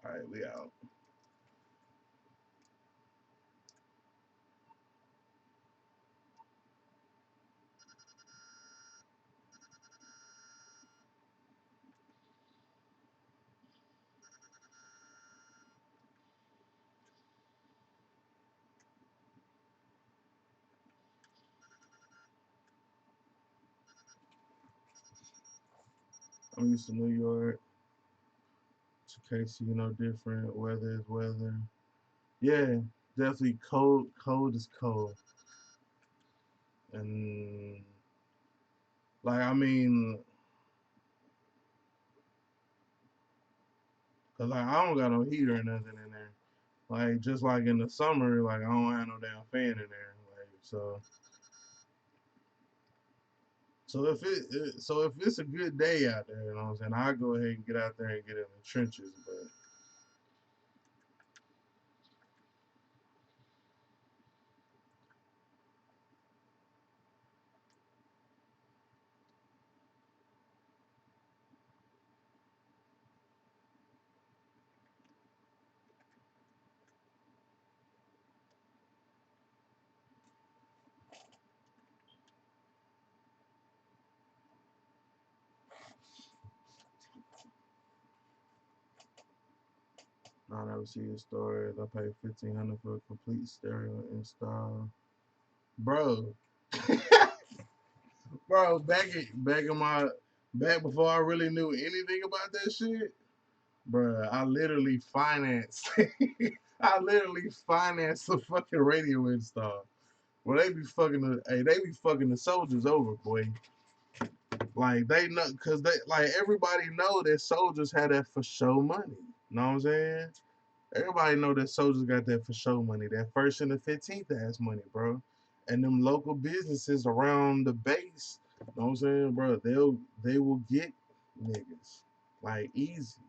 All right, we out. I'm used to New York. To KC, you know, different. Weather is weather. Yeah, definitely cold. Cold is cold. And like, I mean, cause like I don't got no heater or nothing in there. Like just like in the summer, like I don't have no damn fan in there. Like so, so if it's a good day out there, you know what I'm saying, I'll go ahead and get out there and get in the trenches. But I never see his stories. I paid 1,500 for a complete stereo install, bro. Bro, back in my back before I really knew anything about that shit, bro. I literally financed. I literally financed the fucking radio install. Well, they be fucking the hey, they be fucking the soldiers over, boy. Like they know, cause they like everybody know that soldiers had that for show money. Know what I'm saying? Everybody know that soldiers got that for show money, that first and the 15th ass money, bro. And them local businesses around the base, know what I'm saying, bro? They will get niggas like easy.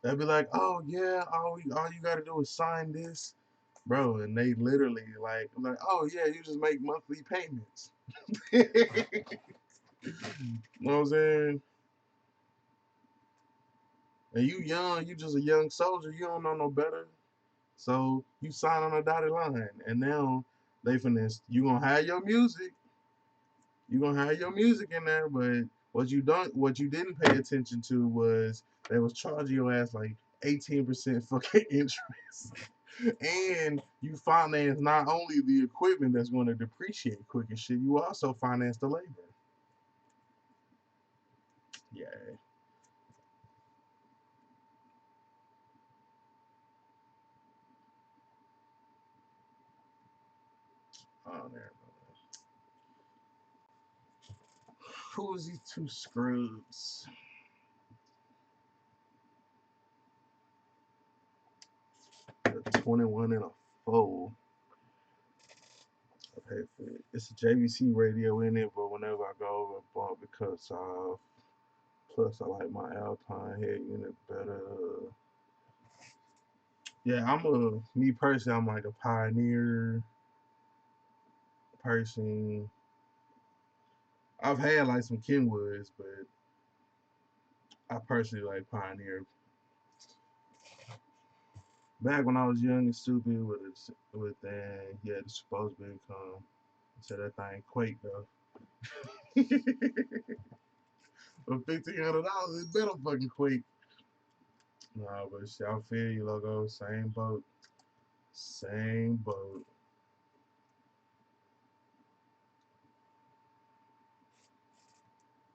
They'll be like, "Oh yeah, all you gotta do is sign this, bro," and they literally like, "Oh yeah, you just make monthly payments." You know what I'm saying? And you young, you just a young soldier, you don't know no better. So you sign on a dotted line, and now they finna you gonna have your music, you gonna have your music in there, but what you didn't pay attention to was they was charging your ass like 18% fucking interest. And you finance not only the equipment that's going to depreciate quick and shit, you also finance the labor. Yeah. Oh, there. Who is these two scrubs? A 21 and a 4. I pay for it. It's a JVC radio in it, but whenever I go over a bump, it cuts off. Plus, I like my Alpine head unit better. Yeah, me personally, I'm like a Pioneer person. I've had like some Kenwoods, but I personally like Pioneer. Back when I was young and stupid with that, yeah, the supposable income. So that thing quake though. For $1,500, it better fucking quake. Nah, but shit, I feel you, logo. Same boat. Same boat.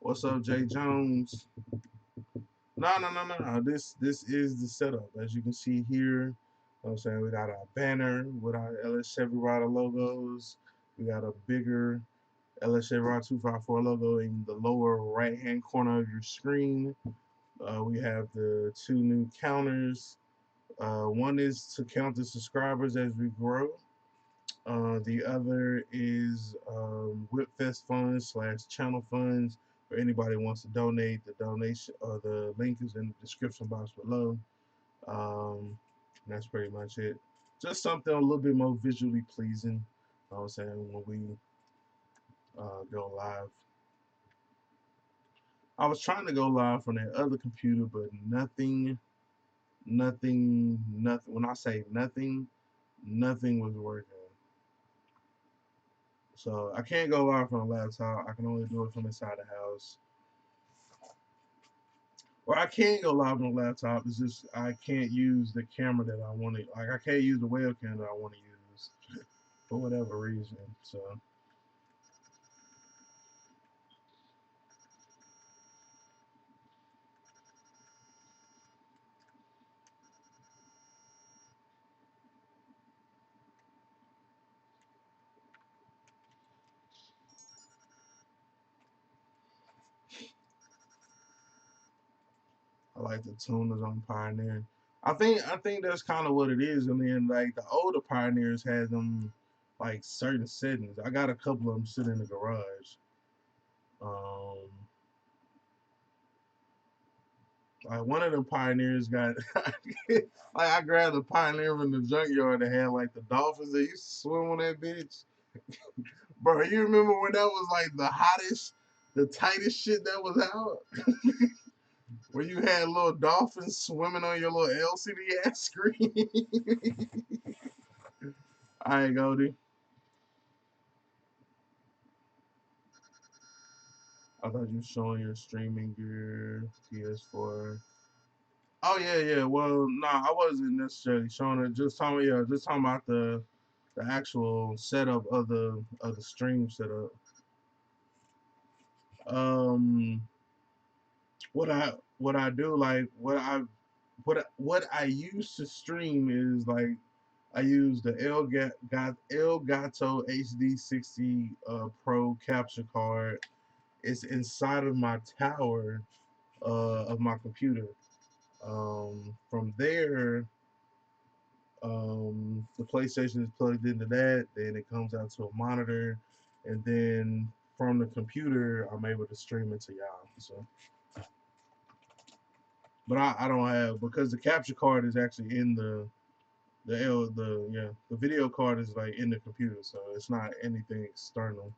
What's up, Jay Jones? No. This is the setup. As you can see here, you know what I'm saying, we got our banner with our LS Chevy Rider logos. We got a bigger LS Chevy Rider 254 logo in the lower right hand corner of your screen. We have the two new counters. One is to count the subscribers as we grow. The other is Whipfest funds / channel funds. For anybody who wants to donate, the donation the link is in the description box below. That's pretty much it. Just something a little bit more visually pleasing. You know what I'm saying, when we go live. I was trying to go live from that other computer, but nothing. When I say nothing, nothing was working. So I can't go live from a laptop. I can only do it from inside the house. Or I can go live on a laptop. It's just I can't use the camera that I want to. Like I can't use the webcam that I want to use for whatever reason. So I like the tuners on Pioneer. I think that's kind of what it is. And then like the older Pioneers had them like certain settings. I got a couple of them sitting in the garage. Um, like one of the Pioneers got like I grabbed a Pioneer from the junkyard that had like the dolphins that used to swim on that bitch. Bro, you remember when that was like the hottest, the tightest shit that was out? Where you had little dolphins swimming on your little LCD ass screen? Alright, Goldie. I thought you were showing your streaming gear, PS4. Oh yeah. Well, nah, I wasn't necessarily showing it. Just talking about the actual setup of the stream setup. Um, what I do like what I use to stream is like I use the Elgato HD60 Pro capture card. It's inside of my tower of my computer. From there, the PlayStation is plugged into that. Then it comes out to a monitor, and then from the computer, I'm able to stream it to y'all. So but I don't have because the capture card is actually in the video card is like in the computer, so it's not anything external.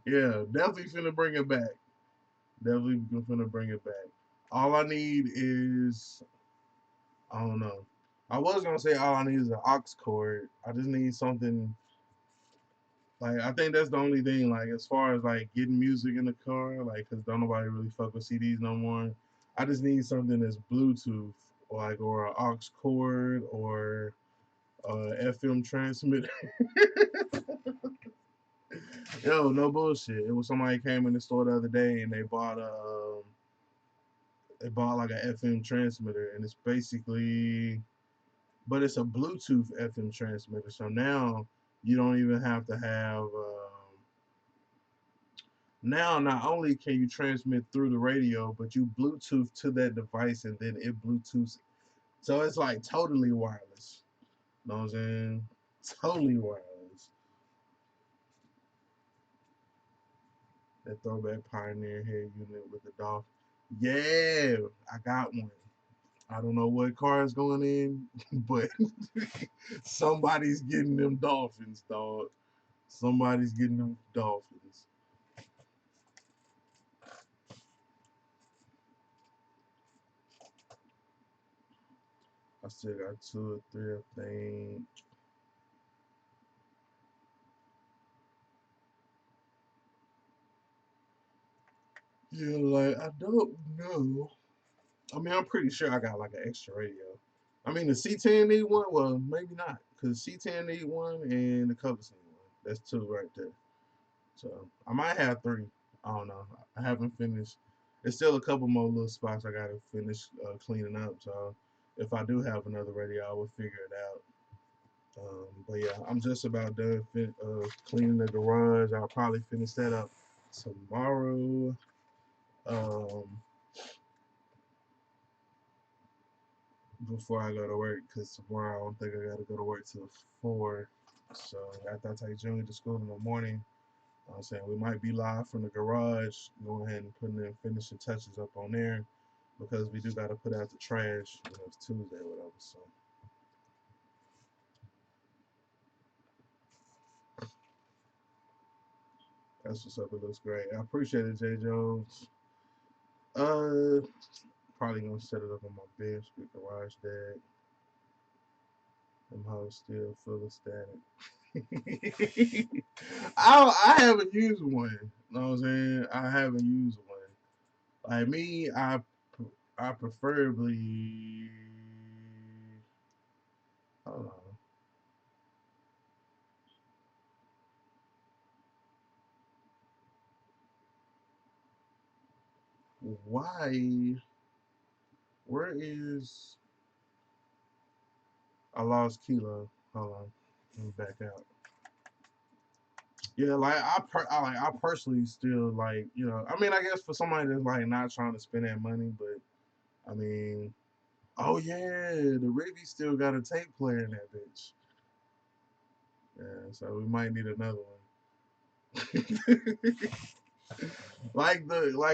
Yeah, definitely finna bring it back. Definitely finna bring it back. All I need is I don't know. I was gonna say all I need is an aux cord. I just need something like I think that's the only thing. Like as far as like getting music in the car, like because don't nobody really fuck with CDs no more. I just need something that's Bluetooth, like or an aux cord or FM transmitter. Yo, no bullshit. It was somebody came in the store the other day and they bought like an FM transmitter and it's basically but it's a Bluetooth FM transmitter. So now you don't even have to have. Now, not only can you transmit through the radio, but you Bluetooth to that device, and then it Bluetooths. So it's like totally wireless. You know what I'm saying? Totally wireless. That throwback Pioneer head unit with the Dolphin. Yeah, I got one. I don't know what car is going in, but somebody's getting them Dolphins, dog. Somebody's getting them Dolphins. I still got two or three, I think. Yeah, like I don't know. I mean, I'm pretty sure I got like an extra radio. I mean, the C10 need one. Well, maybe not, cause C10 need one and the Covers need one. That's two right there. So I might have three. I don't know. I haven't finished. There's still a couple more little spots I gotta finish cleaning up. So if I do have another radio, I will figure it out. But yeah, I'm just about done cleaning the garage. I'll probably finish that up tomorrow. Um, before I go to work, because tomorrow I don't think I gotta go to work till 4. So after I take Junior to school in the morning, I'm saying we might be live from the garage. Go ahead and put in finishing touches up on there because we do gotta put out the trash. It's Tuesday or whatever. So that's what's up. It looks great. I appreciate it, J. Jones. Uh, Probably gonna set it up on my bench with garage dad. Them hoes still full of static. I haven't used one. You know what I'm saying? I haven't used one. Like me, I preferably hold on. Why? Where is I lost Kilo? Hold on. Let me back out. Yeah, like I personally still like I mean I guess for somebody that's like not trying to spend that money, but I mean oh yeah, the Rivi still got a tape player in that bitch. Yeah, so we might need another one.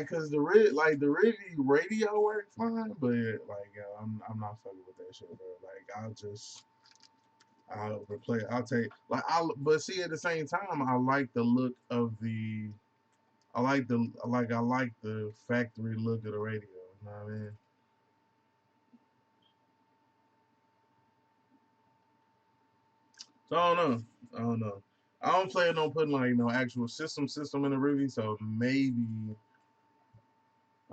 Cause the Rivi radio works fine, but like I'm not fucking with that shit, bro. Like I'll replace I'll take like I but see at the same time I like the look of the I like the factory look of the radio. You know what I mean? So I don't know. I don't know. I don't plan on putting like no actual system in the Rivi, so maybe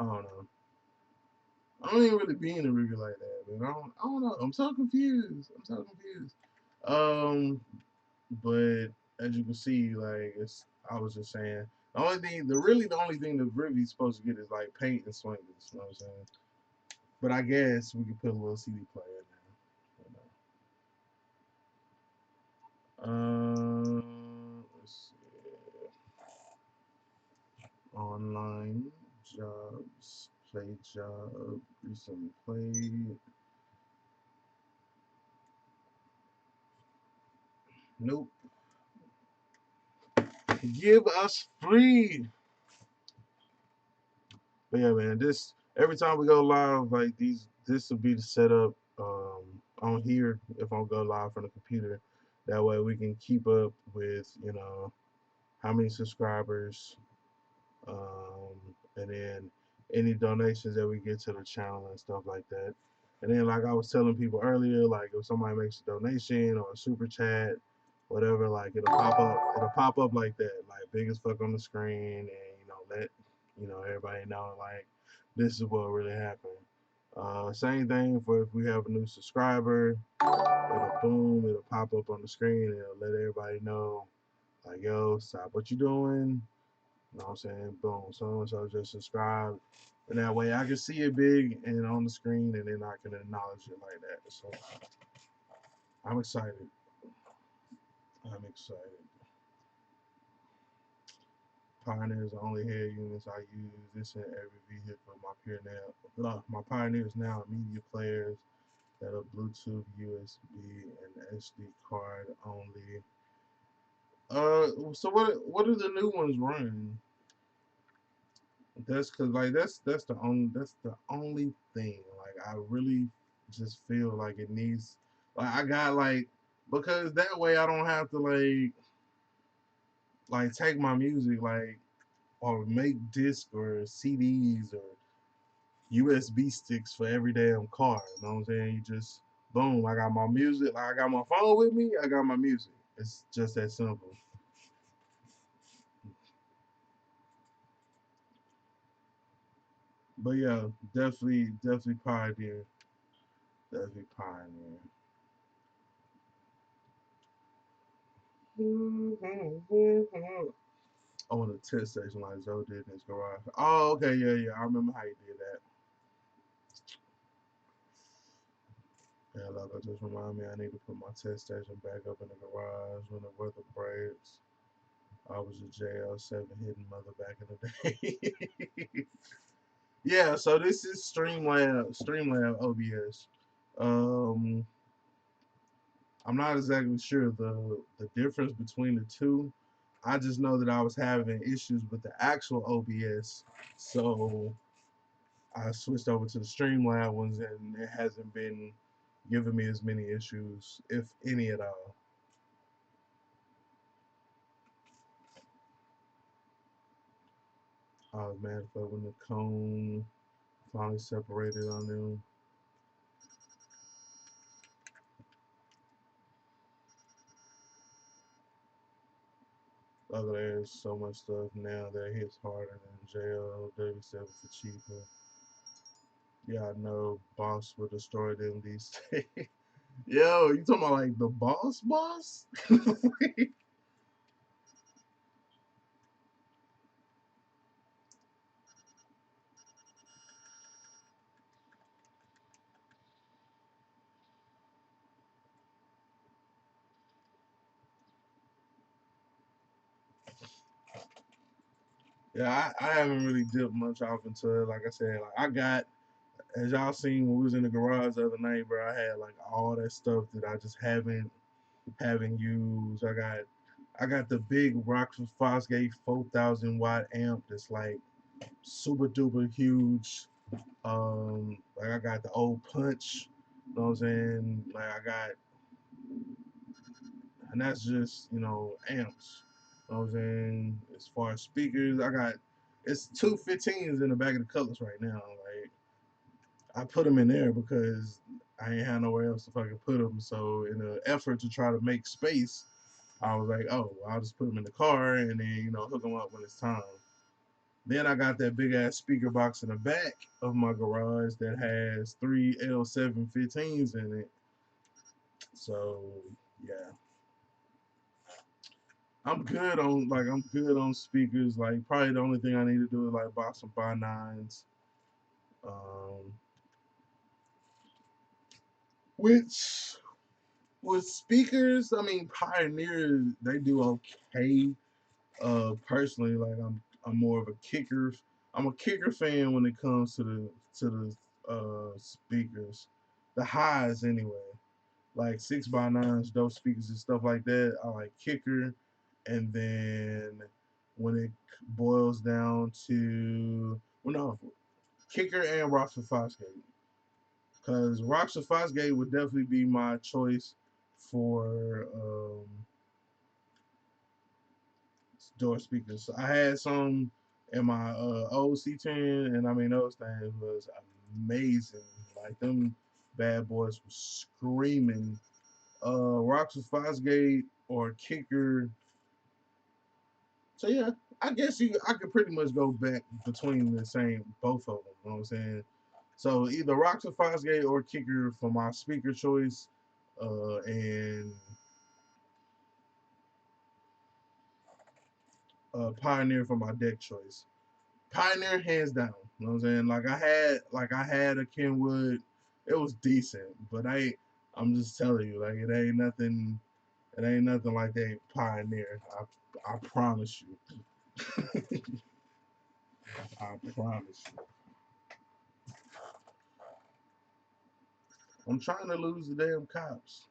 I don't know. I don't even really be in the Rivi like that, but I don't know. I'm so confused. I'm so confused. Um, but as you can see, like I was just saying, the only thing the Rivi's supposed to get is like paint and swingers. You know what I'm saying? But I guess we could put a little CD player in there. Let's see. Online jobs, play job, recently played. Nope. Give us free. But yeah, man, this every time we go live, like this will be the setup on here if I go live from the computer. That way we can keep up with how many subscribers, and then any donations that we get to the channel and stuff like that. And then, like I was telling people earlier, like if somebody makes a donation or a super chat, whatever, like it'll pop up. It'll pop up like that, like big as fuck on the screen, and let everybody know like this is what really happened. Same thing for if we have a new subscriber, it'll pop up on the screen and it'll let everybody know, like, yo, stop what you doing. You know what I'm saying? Boom. So and so just subscribe. And that way I can see it big and on the screen and then I can acknowledge it like that. So I'm excited. I'm excited. Pioneer is the only head units I use. This in every vehicle. My Pioneers now are media players that are Bluetooth, USB, and SD card only. So what do the new ones run? That's cause like that's the only thing. Like I really just feel like it needs like I got like because that way I don't have to like take my music like or make disc or CDs or USB sticks for every damn car. You know what I'm saying? You just boom, I got my music, like I got my phone with me, I got my music. It's just that simple. But yeah, definitely Pioneer. Definitely Pioneer. I want a test station like Zoe did in his garage. Oh, okay, yeah. I remember how you did that. Yeah, like I just remind me I need to put my test station back up in the garage when the weather breaks. I was a JL7 hidden mother back in the day. Yeah, so this is Streamlab OBS. Um, I'm not exactly sure the difference between the two. I just know that I was having issues with the actual OBS, so I switched over to the Streamlab ones, and it hasn't been giving me as many issues, if any at all. I was mad at when the cone finally separated on them. Other there's so much stuff now that hits harder than jail. 37 for cheaper. Yeah, I know. Boss will destroy them these days. Yo, you talking about like the boss? Yeah, I haven't really dipped much off into it. Like I said, like I got, as y'all seen when we was in the garage the other night, bro. I had like all that stuff that I just haven't used. I got the big Rockford Fosgate 4,000 watt amp that's like super duper huge. Like I got the old punch. You know what I'm saying? Like I got, and that's just amps. You know what I'm saying? As far as speakers, I got it's two 15s in the back of the Cutlass right now. Like I put them in there because I ain't had nowhere else to fucking put them. So in an effort to try to make space, I was like, oh, well, I'll just put them in the car and then hook them up when it's time. Then I got that big ass speaker box in the back of my garage that has three L715s in it. So yeah, I'm good on speakers. Like probably the only thing I need to do is like buy some buy nines. Um, which with speakers, I mean Pioneer they do okay. Personally, like I'm more of a kicker. I'm a kicker fan when it comes to the speakers, the highs anyway. Like 6x9s, dope speakers and stuff like that. I like kicker. and then when it boils down to, well, no, kicker and Rockford Fosgate, because Rockford Fosgate would definitely be my choice for door speakers. I had some in my old C10, and I mean those things was amazing. Like them bad boys was screaming. Rockford Fosgate or kicker. So yeah, I could pretty much go back between the same both of them. You know what I'm saying? So either Rockford Fosgate or kicker for my speaker choice, and Pioneer for my deck choice. Pioneer hands down. You know what I'm saying? Like I had a Kenwood. It was decent, but I'm just telling you, like it ain't nothing like that Pioneer. I promise you. I promise you. I'm trying to lose the damn cops.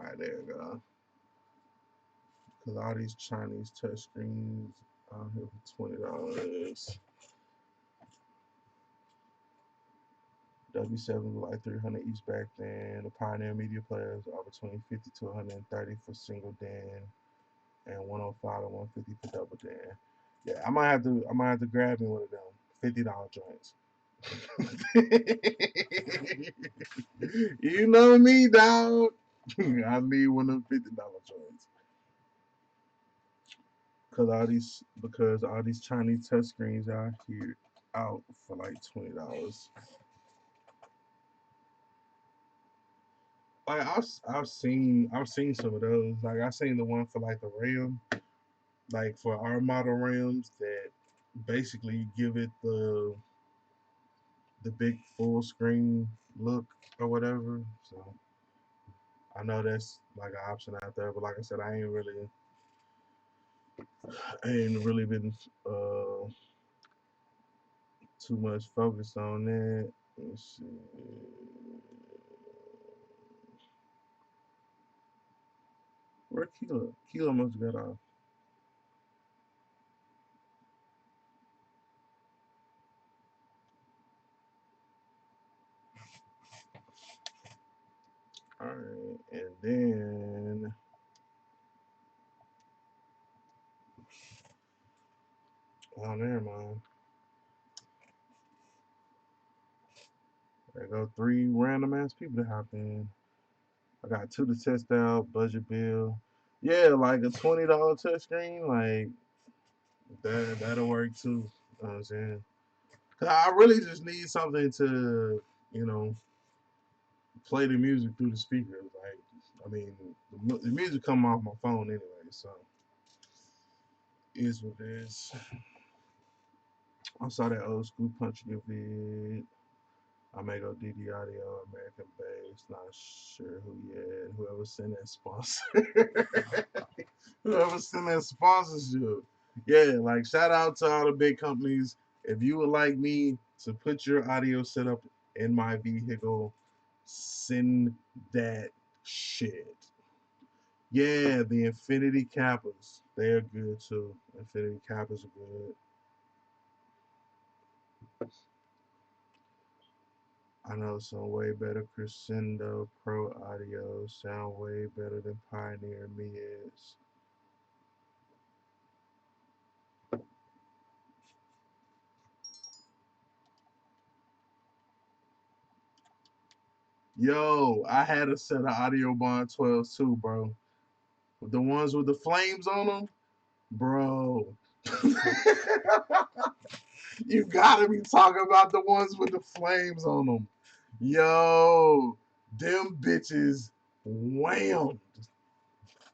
All right, there you go. Cause all these Chinese touchscreens out here for $20. W7 was like 300 each back then. The Pioneer Media players are between 50 to 130 for single DAN and 105 to 150 for double DAN. Yeah, I might have to grab me one of them $50 joints. You know me, dog. I need one of them $50 joints. Because all these Chinese touchscreens out here out for like $20. Like I've seen some of those. Like I seen the one for like the RAM, like for our model RAMs that basically give it the big full screen look or whatever. So I know that's like an option out there, but like I said, I ain't really been uh too much focused on that. Let's see. Where Kilo? Kilo must have got off. All right, and then oh, never mind. There go three random ass people to hop in. I got two to test out, budget bill. Yeah, like a $20 touchscreen, like that'll work too. You know what I'm saying? 'Cause I really just need something to, you know, play the music through the speakers. Like, I mean, the music come off my phone anyway, so is what it is. I saw that old school punch your vid. I may go DD Audio, American Bass, not sure who yet. Whoever sent that sponsor. Whoever sent that sponsorship. Yeah, like shout out to all the big companies. If you would like me to put your audio setup in my vehicle, send that shit. Yeah, the Infinity Kappas. They're good too. Infinity Kappas are good. I know some way better Crescendo Pro audio sound way better than Pioneer Mids. Yo, I had a set of Audio Bond 12s too, bro. The ones with the flames on them, bro. You gotta be talking about the ones with the flames on them. Yo, them bitches whammed.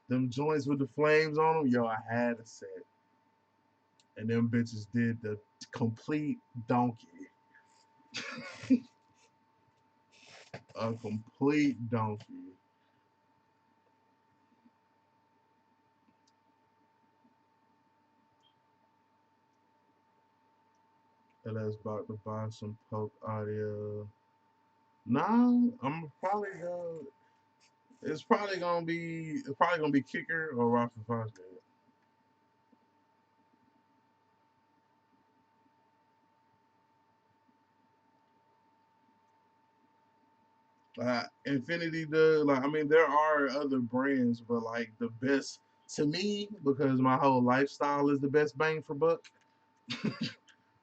Them joints with the flames on them, yo, I had a set. And them bitches did the complete donkey. A complete donkey. And that's about to buy some Poke audio. Nah, I'm probably it's probably gonna be Kicker or Rockford Fosgate. Infinity does like I mean there are other brands, but like the best to me because my whole lifestyle is the best bang for buck.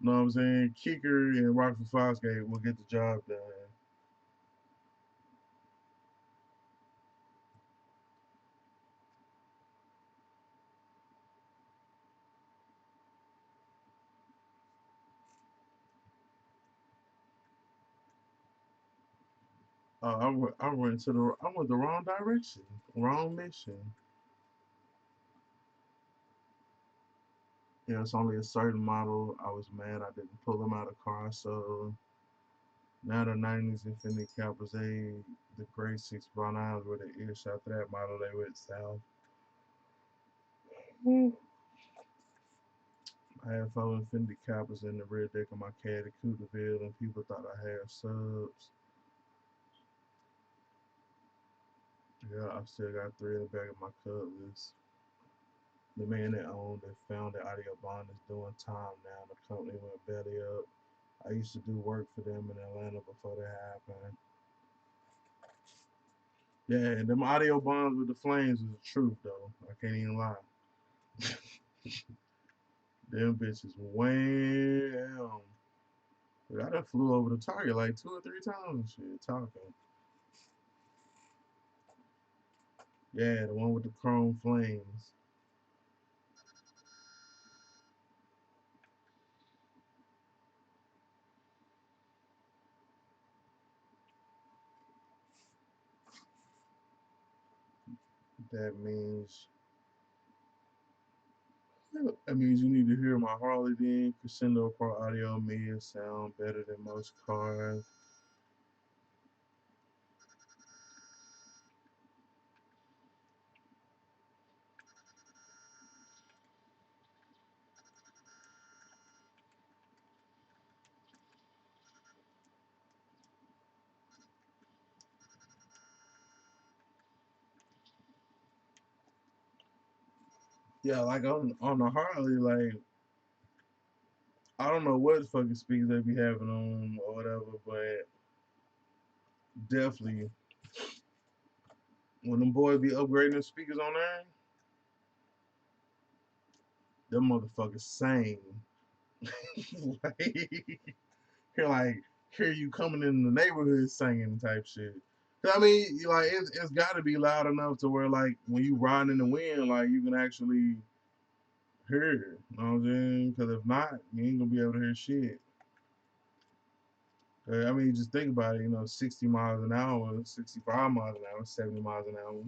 Know what I'm saying? Kicker and Rockford Fosgate will get the job done. I went the wrong direction, wrong mission. Yeah, it's only a certain model. I was mad I didn't pull them out of car, so now the 90s Infinity Cowboys, the gray 6x9s were the ish. After that model, they went south. Mm. I had four Infinity Cowboys in the rear deck of my Caddy Cooteville, and people thought I had subs. Yeah, I still got three in the back of my Cutlass. The man that owned and founded Audio Bond is doing time now. The company went belly up. I used to do work for them in Atlanta before that happened. Yeah, and them audio bonds with the flames is the truth though. I can't even lie. Them bitches wham. I done flew over the target like two or three times and shit talking. Yeah, the one with the chrome flames. That means you need to hear my Harley then. Crescendo Pro Audio mid sound better than most cars. Yeah, like on the Harley, like I don't know what fucking speakers they be having on or whatever, but definitely when them boys be upgrading the speakers on there, them motherfuckers sing. like, like hear you coming in the neighborhood singing type shit. I mean, like it's got to be loud enough to where like when you riding in the wind, like you can actually hear it. You know what I'm saying? Because if not, you ain't gonna be able to hear shit. I mean, just think about it. 60 miles an hour, 65 miles an hour, 70 miles an hour,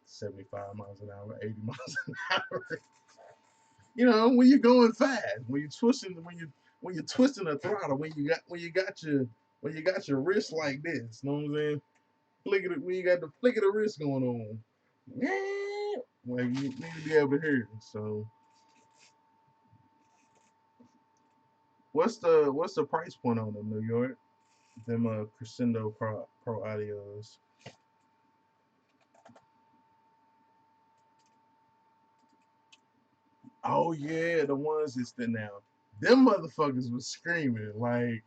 75 miles an hour, 80 miles an hour. When you're going fast, when you're twisting the throttle, when you got your wrist like this, you know what I'm saying? When you got the flick of the wrist going on, yeah, like you need to be able to hear it. So, what's the price point on them, New York? Them Crescendo Pro Audios. Oh yeah, the ones that's there now. Them motherfuckers was screaming like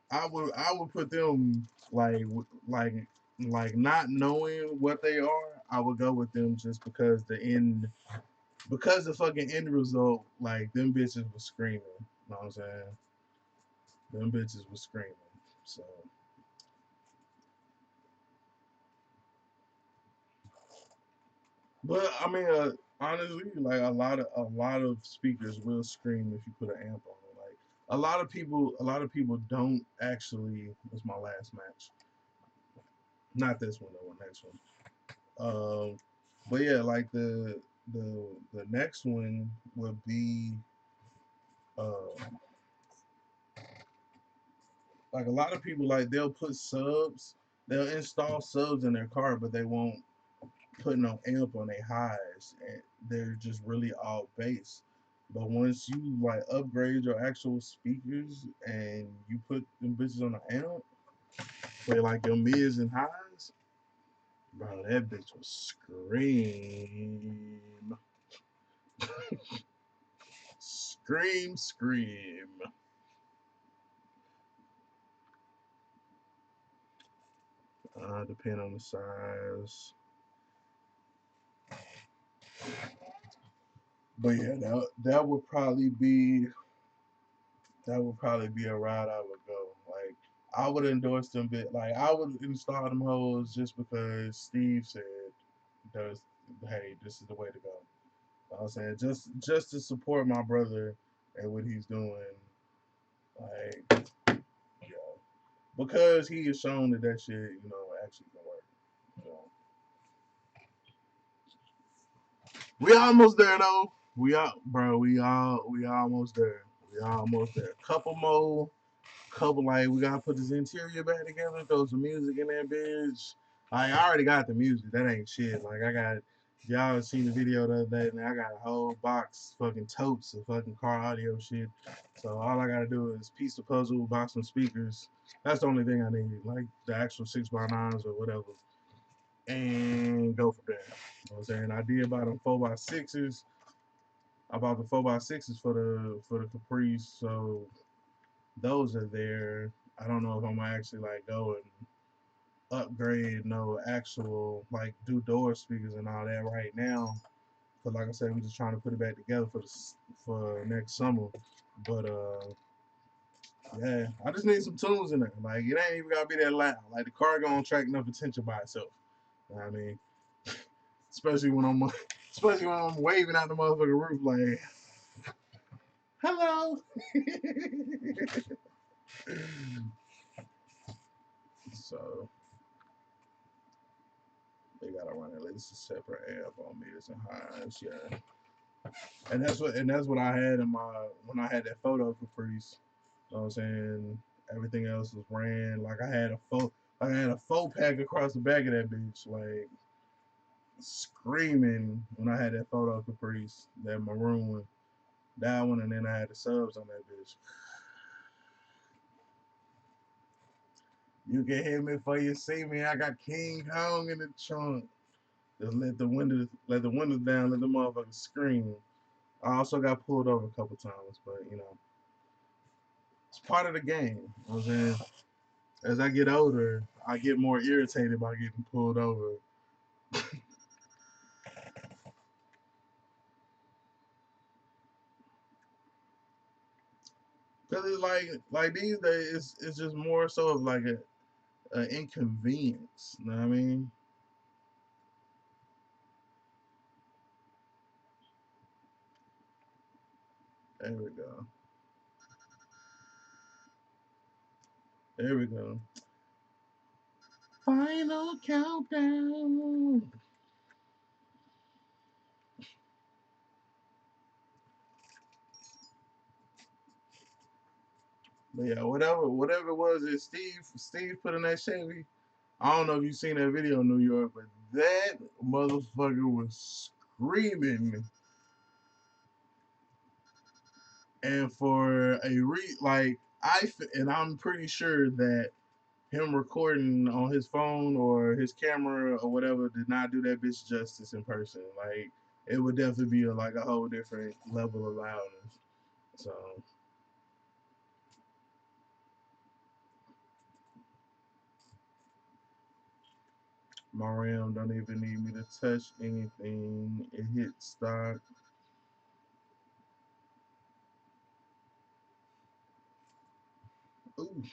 I would put them like not knowing what they are. I would go with them just because the fucking end result like them bitches was screaming. You know what I'm saying? Them bitches was screaming. So, but I mean, honestly, like a lot of speakers will scream if you put an amp on it. Like a lot of people don't actually. It's my last match. Not this one, though. Next one. But yeah, like the next one would be uh, like a lot of people, like they'll put subs, they'll install subs in their car, but they won't put no amp on their highs, and they're just really all bass. But once you like upgrade your actual speakers and you put them bitches on the amp, play like your mids and highs, bro, that bitch will scream, scream, scream. Depending on the size. But yeah, that would probably be a route I would go. Like I would endorse them bit like I would install them hoes just because Steve said does hey, this is the way to go. I was saying just to support my brother and what he's doing, like yeah, because he has shown that that shit actually can work. So, we almost there though. We are, bro. We almost there. We almost there. Couple more. Couple like we gotta put this interior back together. Throw some music in that bitch. Like, I already got the music. That ain't shit. Like I got. Y'all seen the video the other day, and I got a whole box, fucking totes of fucking car audio shit. So all I gotta do is piece the puzzle, buy some speakers. That's the only thing I need, like the actual 6x9s or whatever, and go from there. You know what I'm saying? I did buy them 4x6s. I bought the 4x6s for the Caprice, so those are there. I don't know if I'm gonna actually like go and upgrade no actual like do door speakers and all that right now. Cause like I said, we're just trying to put it back together for next summer. But yeah, I just need some tunes in there. Like it ain't even gotta be that loud. Like the car gonna attract enough attention by itself. You know what I mean, especially when I'm especially when I'm waving out the motherfucking roof like hello. So they gotta run at least a separate amp on mids and highs, yeah. And that's what I had in my when I had that photo Caprice. You know what I'm saying? Everything else was ran. Like I had a faux pack across the back of that bitch, like screaming when I had that photo Caprice, that maroon one, that one, and then I had the subs on that bitch. You can hear me before you see me. I got King Kong in the trunk. Just let the windows down, let the motherfuckers scream. I also got pulled over a couple times, but it's part of the game. You know what I'm saying? As I get older, I get more irritated by getting pulled over. Cause it's like these days it's just more so of like a inconvenience. You know what I mean? There we go. There we go. Final countdown. But yeah, whatever it was that Steve put in that Chevy. I don't know if you seen that video in New York, but that motherfucker was screaming. And for a and I'm pretty sure that him recording on his phone or his camera or whatever did not do that bitch justice in person. Like it would definitely be like a whole different level of loudness. So my RAM don't even need me to touch anything. It hit stock. Ooh.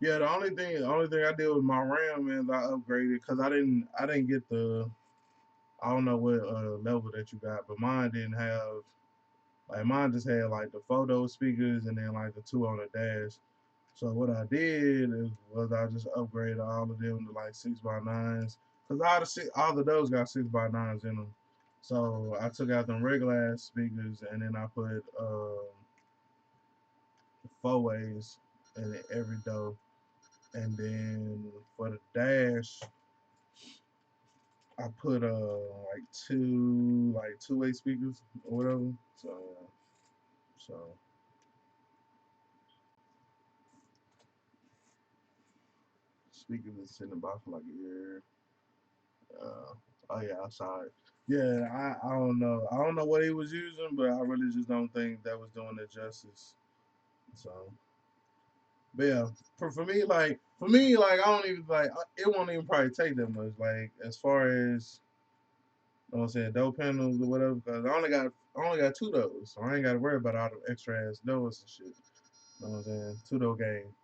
Yeah, the only thing I did with my RAM is I upgraded because I didn't get I don't know what level that you got, but mine didn't have like mine just had like the photo speakers and then like the two on the dash. So what I did was I just upgraded all of them to like 6x9s because all of those got 6x9s in them. So I took out them regular ass speakers and then I put four ways. and then every door. And then for the dash, I put like two-way speakers or whatever. So speakers is sitting about for like a year. Oh yeah, outside. Yeah, I don't know. I don't know what he was using, but I really just don't think that was doing it justice. So, but yeah, for me, like I don't even like it won't even probably take that much. Like as far as you know what I'm saying, dough panels or whatever, because I only got two of those, so I ain't got to worry about all the extra ass doughs and shit. You know what I'm saying? Two dough game.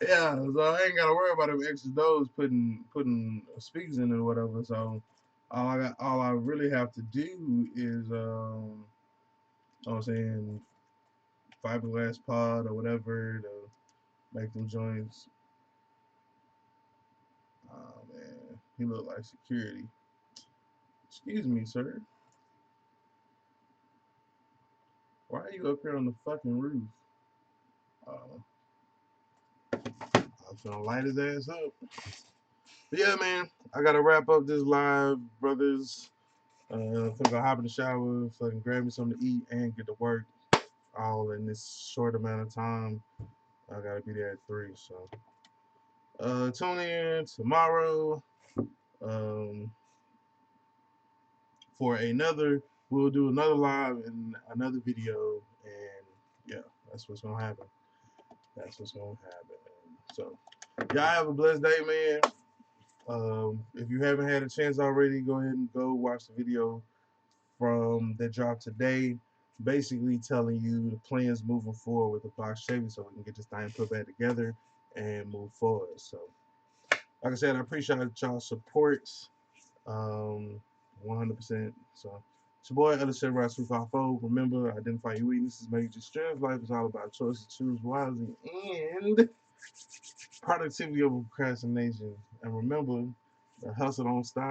Yeah, so I ain't gotta worry about them extra doughs putting speakers in it or whatever. So all I really have to do is you know what I'm saying, fiberglass pod or whatever to make them joints. Oh man, he look like security. Excuse me, sir. Why are you up here on the fucking roof? Uh, I'm gonna light his ass up. But yeah, man, I gotta wrap up this live, brothers. Gonna hop in the shower, fucking grab me something to eat, and get to work all in this short amount of time. I gotta be there at 3. So tune in tomorrow um, for another. We'll do another live and another video, and yeah, that's what's gonna happen. That's what's gonna happen. So y'all have a blessed day, man. If you haven't had a chance already, go ahead and go watch the video from that dropped today, basically telling you the plans moving forward with the box Chevy so we can get this thing put back together and move forward. So, like I said, I appreciate y'all's support, 100%. So, it's your boy, Ellis Samurai 254. Remember, identify your weaknesses, make your strengths. Life is all about choices, choose wisely, and productivity over procrastination. And remember, the hustle don't stop.